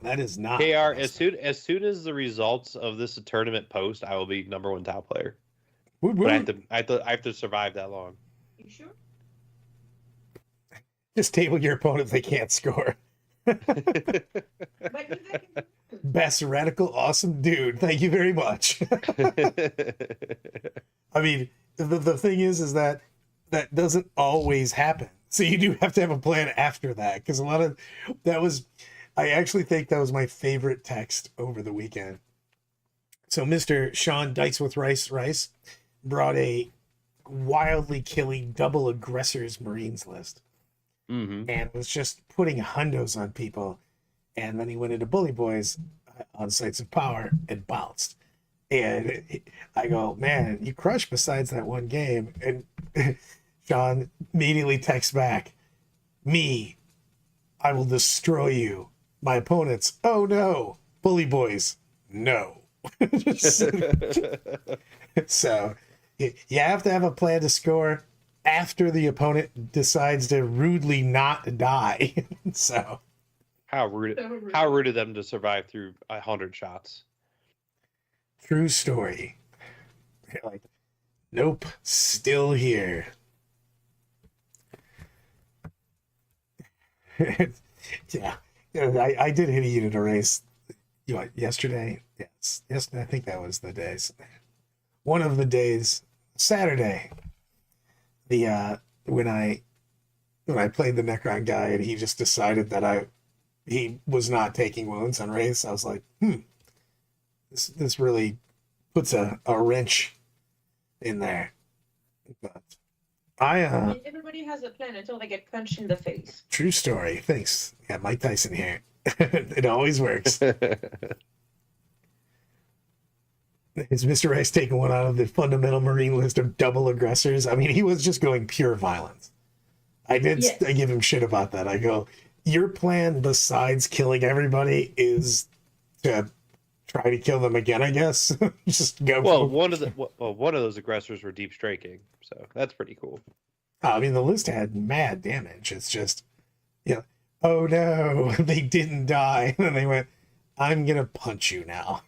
That is not. KR, as soon as the results of this tournament post, I will be #1 top player. Woot But woot. I have to survive that long. You sure? Just table your opponent if they can't score. But you can. Best radical awesome dude. Thank you very much. I mean, the thing is that that doesn't always happen. So you do have to have a plan after that, because a lot of that was, I actually think that was my favorite text over the weekend. So Mr. Sean Dice with Rice brought a wildly killing double aggressors Marines list Hmm. and was just putting hundos on people. And then he went into Bully Boys on Sites of Power and bounced. And I go, man, you crushed besides that one game. And Sean immediately texts back, me, I will destroy you. My opponents, oh no. Bully Boys, no. So you have to have a plan to score after the opponent decides to rudely not die. So How rude! So rude. How rude of them to survive through 100 shots. true story. You're like, nope, still here. Yeah, I did hit a unit erase. You know, yesterday. Yes, I think that was the days. One of the days, Saturday. The when I played the Necron guy and he just decided that he was not taking wounds on race. I was like, this really puts a wrench in there. But I mean, everybody has a plan until they get punched in the face. true story. Thanks. Got Mike Tyson here. It always works. Is Mr. Rice taking one out of the fundamental Marine list of double aggressors? I mean, he was just going pure violence. I Yes. give him shit about that. I go, your plan besides killing everybody is to try to kill them again, I guess. Just go. Well, one of those aggressors were deep striking, so that's pretty cool. I mean, the list had mad damage. It's just, oh no, they didn't die. And then they went, I'm going to punch you now.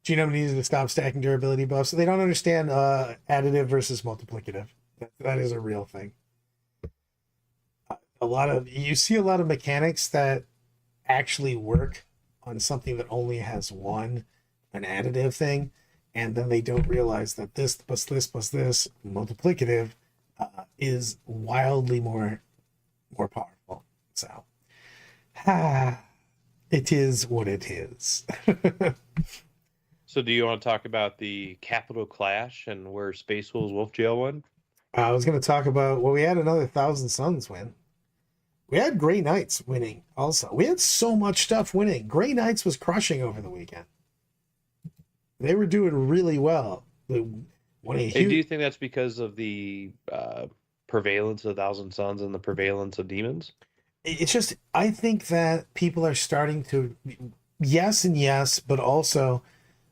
Genome needed to stop stacking durability buffs. So they don't understand additive versus multiplicative. That is a real thing. You see a lot of mechanics that actually work on something that only has an additive thing, and then they don't realize that this plus this plus this multiplicative is wildly more powerful. So, it is what it is. So, do you want to talk about the Capital Clash and where Space Wolves Wolf Jail won? I was going to talk about, we had another Thousand Suns win. We had Grey Knights winning also. We had so much stuff winning. Grey Knights was crushing over the weekend. They were doing really well. And do you think that's because of the prevalence of Thousand Suns and the prevalence of demons? It's just, I think that people are starting to, yes, but also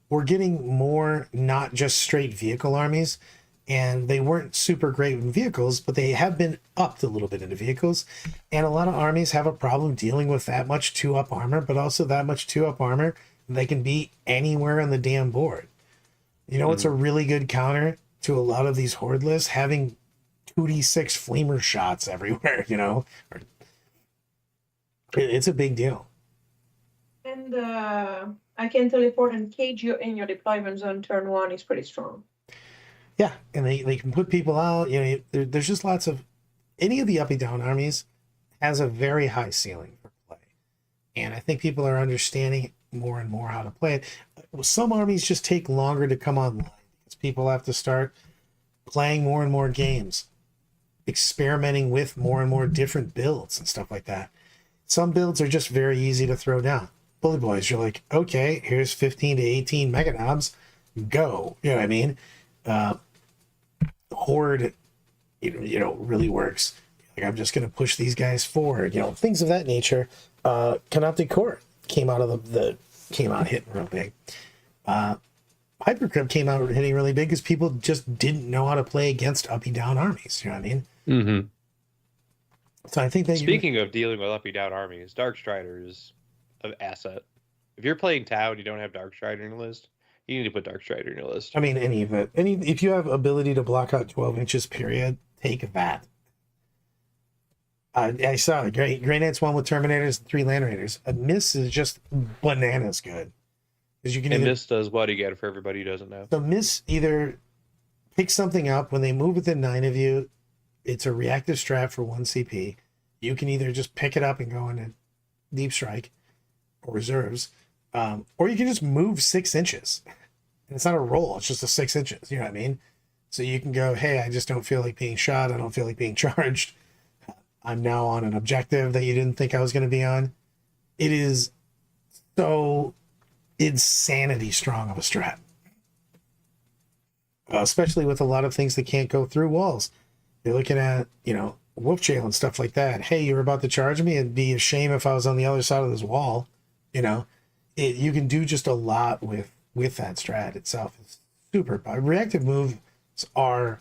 we're getting more not just straight vehicle armies. And they weren't super great in vehicles, but they have been upped a little bit into vehicles. And a lot of armies have a problem dealing with that much 2-up armor, but also that much 2-up armor, they can be anywhere on the damn board. You know, it's a really good counter to a lot of these horde lists, having 2d6 flamer shots everywhere, It's a big deal. And I can teleport and cage you in your deployment zone turn 1 is pretty strong. Yeah, and they can put people out. There's just lots of, any of the up and down armies has a very high ceiling for play, and I think people are understanding more and more how to play it. Some armies just take longer to come online because People have to start playing more and more games, experimenting with more and more different builds and stuff like that. Some builds are just very easy to throw down. Bully Boys, you're like, okay, here's 15 to 18 Mega Knobs, go. You know what I mean? Horde, really works. Like, I'm just going to push these guys forward, things of that nature. Canoptic Core came out hitting real big. Hypercrypt came out hitting really big because people just didn't know how to play against uppy down armies. You know what I mean? Mm-hmm. So I think that Speaking of dealing with uppy down armies, Dark Strider is an asset. If you're playing Tau and you don't have Dark Strider in your list, you need to put Dark Strider in your list. I mean, any of it. If you have ability to block out 12 inches, period, take that. I saw it. Grey Knight's one with Terminators and 3 Land Raiders. A Miss is just bananas good. Because you can and Miss does what again for everybody who doesn't know? So Miss either picks something up when they move within 9 of you. It's a reactive strat for 1 CP. You can either just pick it up and go into Deep Strike or reserves, or you can just move 6 inches. And it's not a roll, it's just a 6 inches. You know what I mean? So you can go, hey, I just don't feel like being shot. I don't feel like being charged. I'm now on an objective that you didn't think I was going to be on. It is so insanity strong of a strat. Especially with a lot of things that can't go through walls. You're looking at, Wolf Jail and stuff like that. Hey, you're about to charge me. It'd be a shame if I was on the other side of this wall. You can do just a lot with that strat itself. It's super. Reactive moves are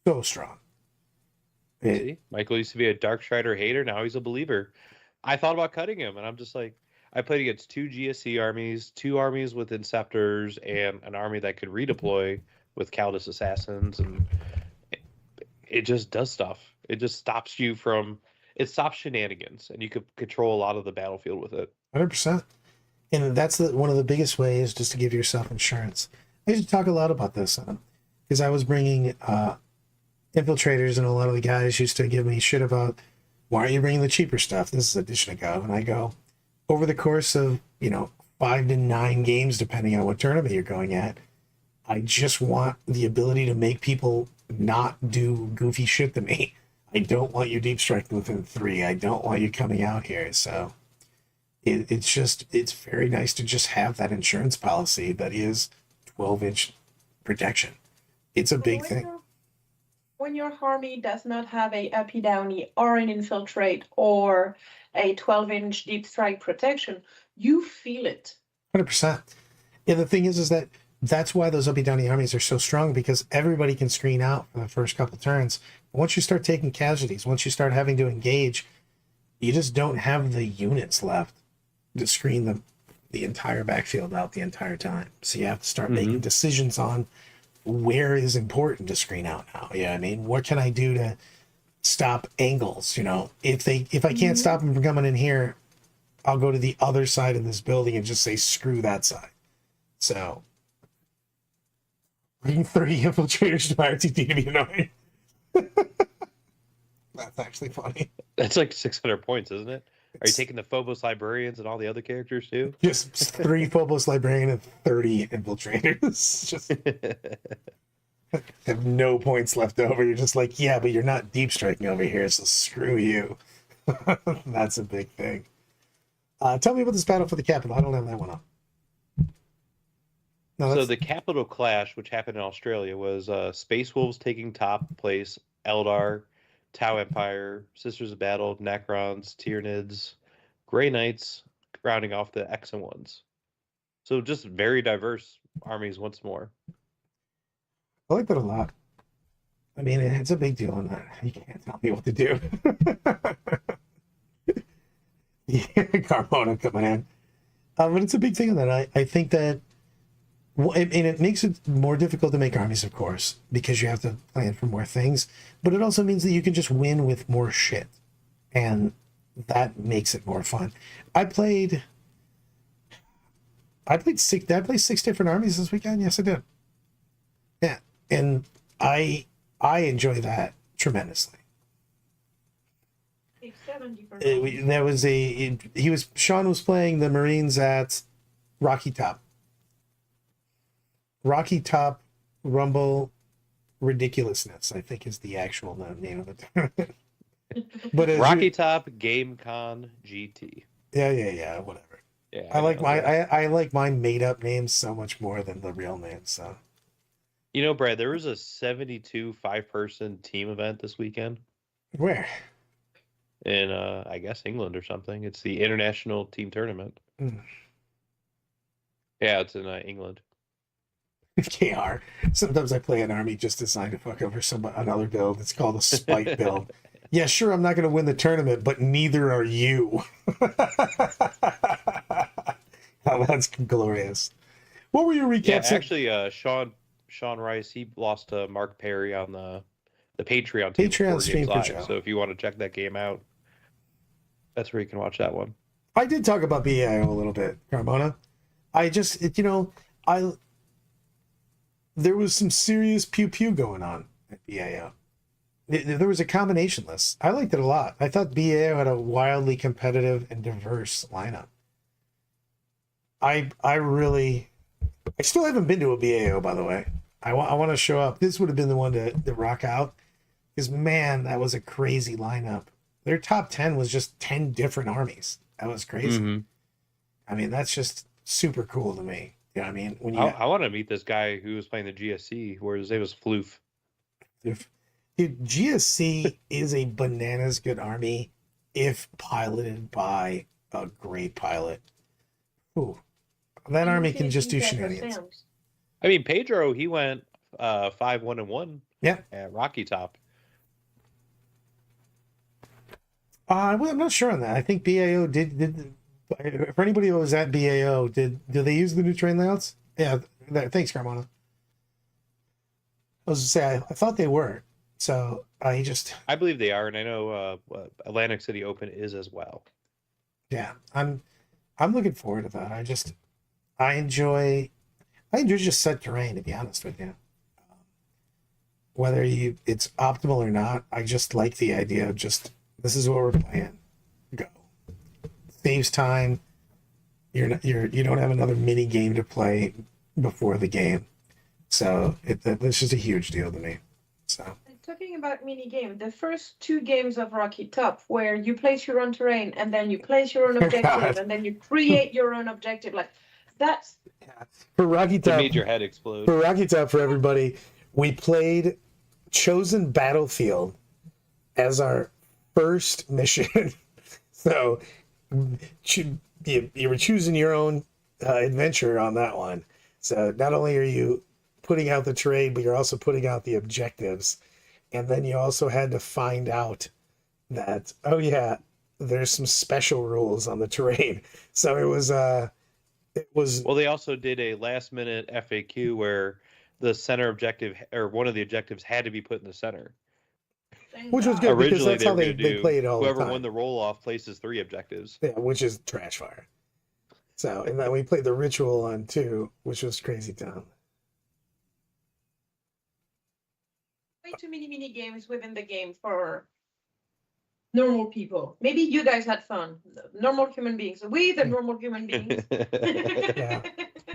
so strong. See, Michael used to be a Dark Strider hater. Now he's a believer. I thought about cutting him, and I'm just like, I played against 2 GSC armies, 2 armies with Inceptors, and an army that could redeploy with Kaldis Assassins, and it just does stuff. It just stops stops shenanigans, and you could control a lot of the battlefield with it. 100%. And that's one of the biggest ways, just to give yourself insurance. I used to talk a lot about this because I was bringing infiltrators, and a lot of the guys used to give me shit about, why aren't you bringing the cheaper stuff? This is Edition of Gov. And I go, over the course of 5 to 9 games, depending on what tournament you're going at, I just want the ability to make people not do goofy shit to me. I don't want you deep striking within 3. I don't want you coming out here. So it's very nice to just have that insurance policy that is 12-inch protection. It's a big thing. When your army does not have a uppy downy or an infiltrate or a 12-inch deep strike protection, you feel it. 100%. Yeah, the thing is that that's why those uppy downy armies are so strong, because everybody can screen out for the first couple turns. But once you start taking casualties, once you start having to engage, you just don't have the units left to screen the entire backfield out the entire time. So you have to start making decisions on where is important to screen out now. Yeah, I mean, what can I do to stop angles? If I can't stop them from coming in here, I'll go to the other side of this building and just say screw that side. So bring 30 infiltrators to my RTT to be annoying. That's actually funny. That's like 600 points, isn't it? Are you taking the Phobos Librarians and all the other characters too? Just 3 Phobos Librarian and 30 infiltrators. Just have no points left over. You're just like, yeah, but you're not deep striking over here, so screw you. That's a big thing. Tell me about this battle for the capital. I don't have that one up. No, so the Capital Clash, which happened in Australia, was Space Wolves taking top place, Eldar, Tau Empire, Sisters of Battle, Necrons, Tyranids, Grey Knights, rounding off the X and ones. So just very diverse armies once more. I like that a lot. I mean, it's a big deal on that. You can't tell me what to do. Yeah, Carmona coming in. But it's a big thing on that. I think that, and it makes it more difficult to make armies, of course, because you have to plan for more things. But it also means that you can just win with more shit, and that makes it more fun. I played 6 different armies this weekend. Yes, I did. Yeah, and I enjoy that tremendously. Sean was playing the Marines at Rocky Top. Rocky Top Rumble Ridiculousness, I think is the actual name of it. But as Rocky you, Top Game Con GT. yeah, whatever. Yeah, I like know, my Brad. I like my made up names so much more than the real names. So You know, Brad, there was a 72 5-person team event this weekend where? in I guess England or something. It's the International Team Tournament. Hmm. Yeah, it's in England. KR. Sometimes I play an army just designed to fuck over another build. It's called a spite build. Yeah, sure, I'm not going to win the tournament, but neither are you. Oh, that's glorious. What were your Yeah, recaps? actually, Sean Rice, he lost to Mark Perry on the Patreon team Patreon 4 stream Games for Live. Joe. So if you want to check that game out, that's where you can watch that one. I did talk about BAO a little bit, Carmona. I just, there was some serious pew pew going on at BAO. There was a combination list. I liked it a lot. I thought BAO had a wildly competitive and diverse lineup. I still haven't been to a BAO, by the way. I want to show up. This would have been the one to rock out. Because, man, that was a crazy lineup. Their top 10 was just 10 different armies. That was crazy. Mm-hmm. I mean, that's just super cool to me. You know what I mean? When you I want to meet this guy who was playing the GSC, where his name was Floof. Dude, GSC is a bananas good army if piloted by a great pilot. Ooh, that army can just do shenanigans. I mean, Pedro, he went 5-1-1. Yeah. At Rocky Top. I'm not sure on that. I think BAO did. For anybody who was at BAO, did they use the new train layouts? Yeah. Thanks, Carmona. I was to say I thought they were. So I believe they are, and I know Atlantic City Open is as well. Yeah, I'm looking forward to that. I enjoy just set terrain, to be honest with you. Whether it's optimal or not, I just like the idea of just this is what we're playing. Go. Saves time. You don't have another mini game to play before the game, so it's just a huge deal to me. So. Talking about mini game, the first 2 games of Rocky Top, where you place your own terrain and then you place your own objective and then you create your own objective, like that's for Rocky Top. It made your head explode. For Rocky Top, for everybody, we played Chosen Battlefield as our first mission. So you were choosing your own adventure on that one. So not only are you putting out the terrain, but you're also putting out the objectives. And then you also had to find out that, oh yeah, there's some special rules on the terrain. So it was Well, they also did a last minute FAQ where the center objective or one of the objectives had to be put in the center. Which was good because Originally, that's how they play it all the whoever time. won the roll off places 3 objectives. Yeah, which is trash fire. So, and then we played the ritual on 2, which was crazy town. Way too many games within the game for normal people. Maybe you guys had fun. Normal human beings. We, the normal human beings. Yeah.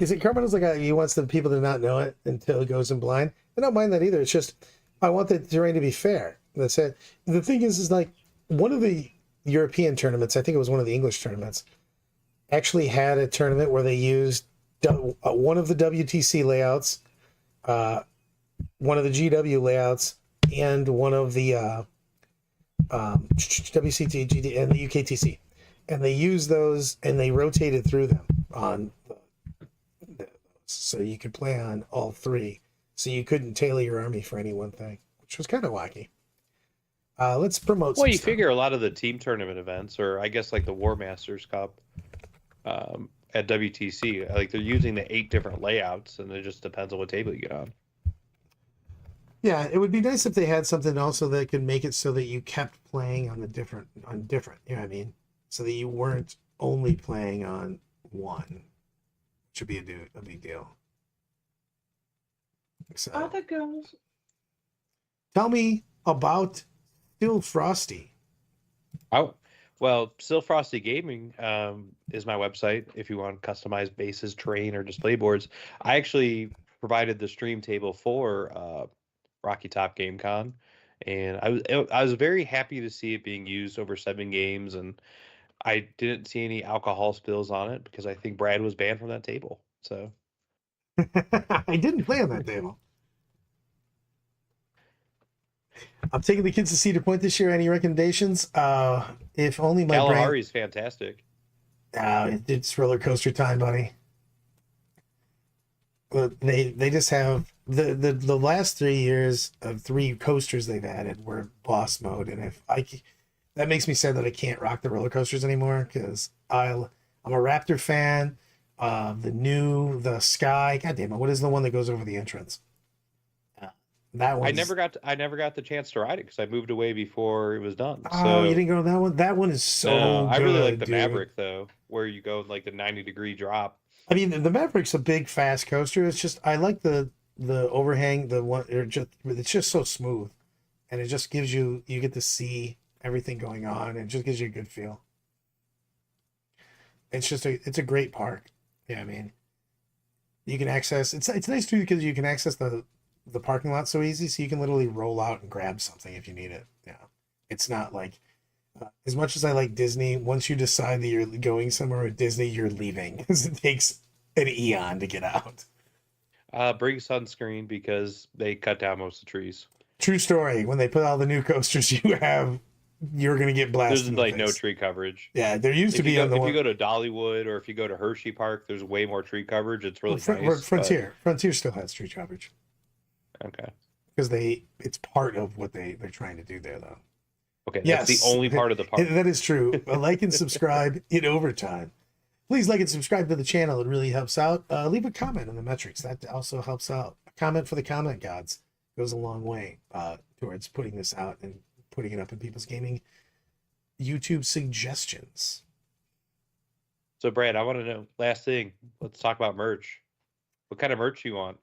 You see, Carmen's like he wants the people to not know it until it goes in blind. I don't mind that either. It's just I want the terrain to be fair. That's it. The thing is like one of the European tournaments, I think it was one of the English tournaments, actually had a tournament where they used one of the WTC layouts, one of the GW layouts, and one of the WCT, GD, and the UKTC. And they used those and they rotated through them on so you could play on all 3. So you couldn't tailor your army for any one thing, which was kind of wacky. Let's promote Well, some you stuff. figure a lot of the team tournament events, or I guess like the War Masters Cup at WTC, like they're using the 8 different layouts, and it just depends on what table you get on. Yeah, it would be nice if they had something also that could make it so that you kept playing on different, you know what I mean? So that you weren't only playing on one. Which would be a big deal. So, Other girls. tell me about Still Frosty. Oh, well, Still Frosty Gaming is my website if you want customized bases, terrain, or display boards. I actually provided the stream table for Rocky Top Game Con, and I was very happy to see it being used over 7 games, and I didn't see any alcohol spills on it because I think Brad was banned from that table. So I didn't play on that table. I'm taking the kids to Cedar Point this year. Any recommendations? If only my brain. Kalahari's fantastic. It's roller coaster time, buddy. Well, they just have the last 3 years of 3 coasters they've added were boss mode, and that makes me sad that I can't rock the roller coasters anymore because I'm a Raptor fan. The Sky. God damn it! What is the one that goes over the entrance? That one. I never got the chance to ride it because I moved away before it was done. Oh, So you didn't go to that one? That one is so I really like good, the dude. Maverick though, where you go like the 90-degree drop. I mean, the Maverick's a big, fast coaster. It's just I like the overhang, the one. It's just so smooth, and it just gives you get to see everything going on. And it just gives you a good feel. It's a great park. Yeah, I mean, you can access. It's nice too because you can access the parking lot so easy, so you can literally roll out and grab something if you need it. Yeah, it's not like. As much as I like Disney, once you decide that you're going somewhere with Disney, you're leaving because it takes an eon to get out. Bring sunscreen because they cut down most of the trees. True story. When they put all the new coasters you're going to get blasted. There's in the like no face. tree coverage. Yeah, there used to be on the if one. you go to Dollywood or if you go to Hershey Park, there's way more tree coverage. It's really nice. Frontier. Frontier still has tree coverage Okay. because it's part of what they're trying to do there, though. Okay. Yes. That's the only part of the park. That is true. Like and subscribe in overtime. Please like and subscribe to the channel. It really helps out. Leave a comment on the metrics. That also helps out. A comment for the comment gods goes a long way towards putting this out and putting it up in people's gaming YouTube suggestions. So, Brad, I want to know, last thing, let's talk about merch. What kind of merch you want?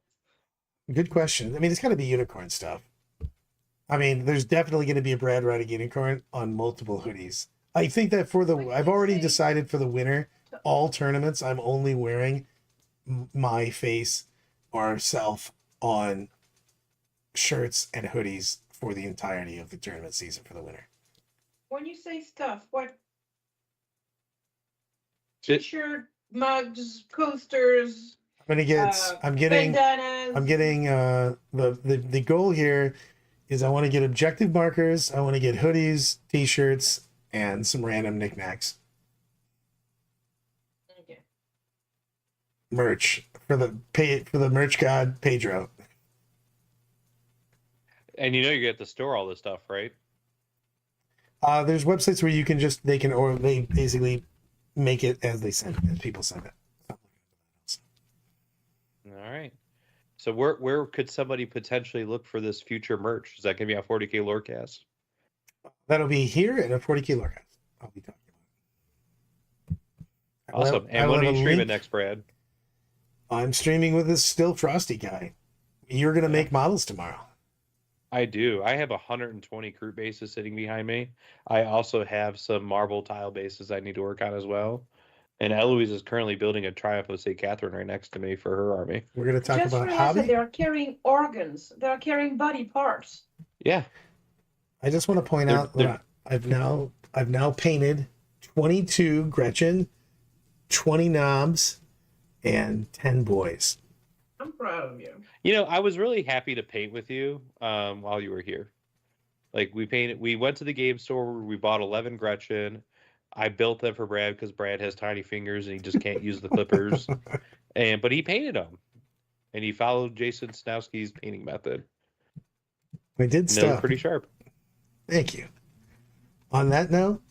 Good question. I mean, it's got to be unicorn stuff. I mean, there's definitely going to be a Brad riding unicorn on multiple hoodies. I think that I've already decided for the winter, all tournaments, I'm only wearing my face or self on shirts and hoodies for the entirety of the tournament season for the winter. When you say stuff, what? It- T-shirt, mugs, coasters, I'm getting bandanas. the goal here is I want to get objective markers, I want to get hoodies, t-shirts, and some random knickknacks. Okay. Merch for the merch god Pedro. And you know you get to store all this stuff, right? There's websites where you can they basically make it as they send it, as people send it. All right. So where could somebody potentially look for this future merch? Is that going to be on 40K Lorecast? That'll be here in a 40K Lorecast. I'll be talking about it. Awesome. And when are you streaming next, Brad? I'm streaming with this Still Frosty guy. You're going to make models tomorrow. I do. I have 120 crew bases sitting behind me. I also have some marble tile bases I need to work on as well. And Eloise is currently building a Triumph of St. Catherine right next to me for her army. We're going to talk Just about realized that hobby. they are carrying organs. They are carrying body parts. Yeah. I just want to point out that I've now painted 22 Gretchen, 20 knobs, and 10 boys. I'm proud of you. You know, I was really happy to paint with you while you were here. Like we went to the game store, we bought 11 Gretchen. I built them for Brad because Brad has tiny fingers and he just can't use the clippers. But he painted them. And he followed Jason Snowski's painting method. We did And they were stuff. pretty sharp. Thank you. On that note,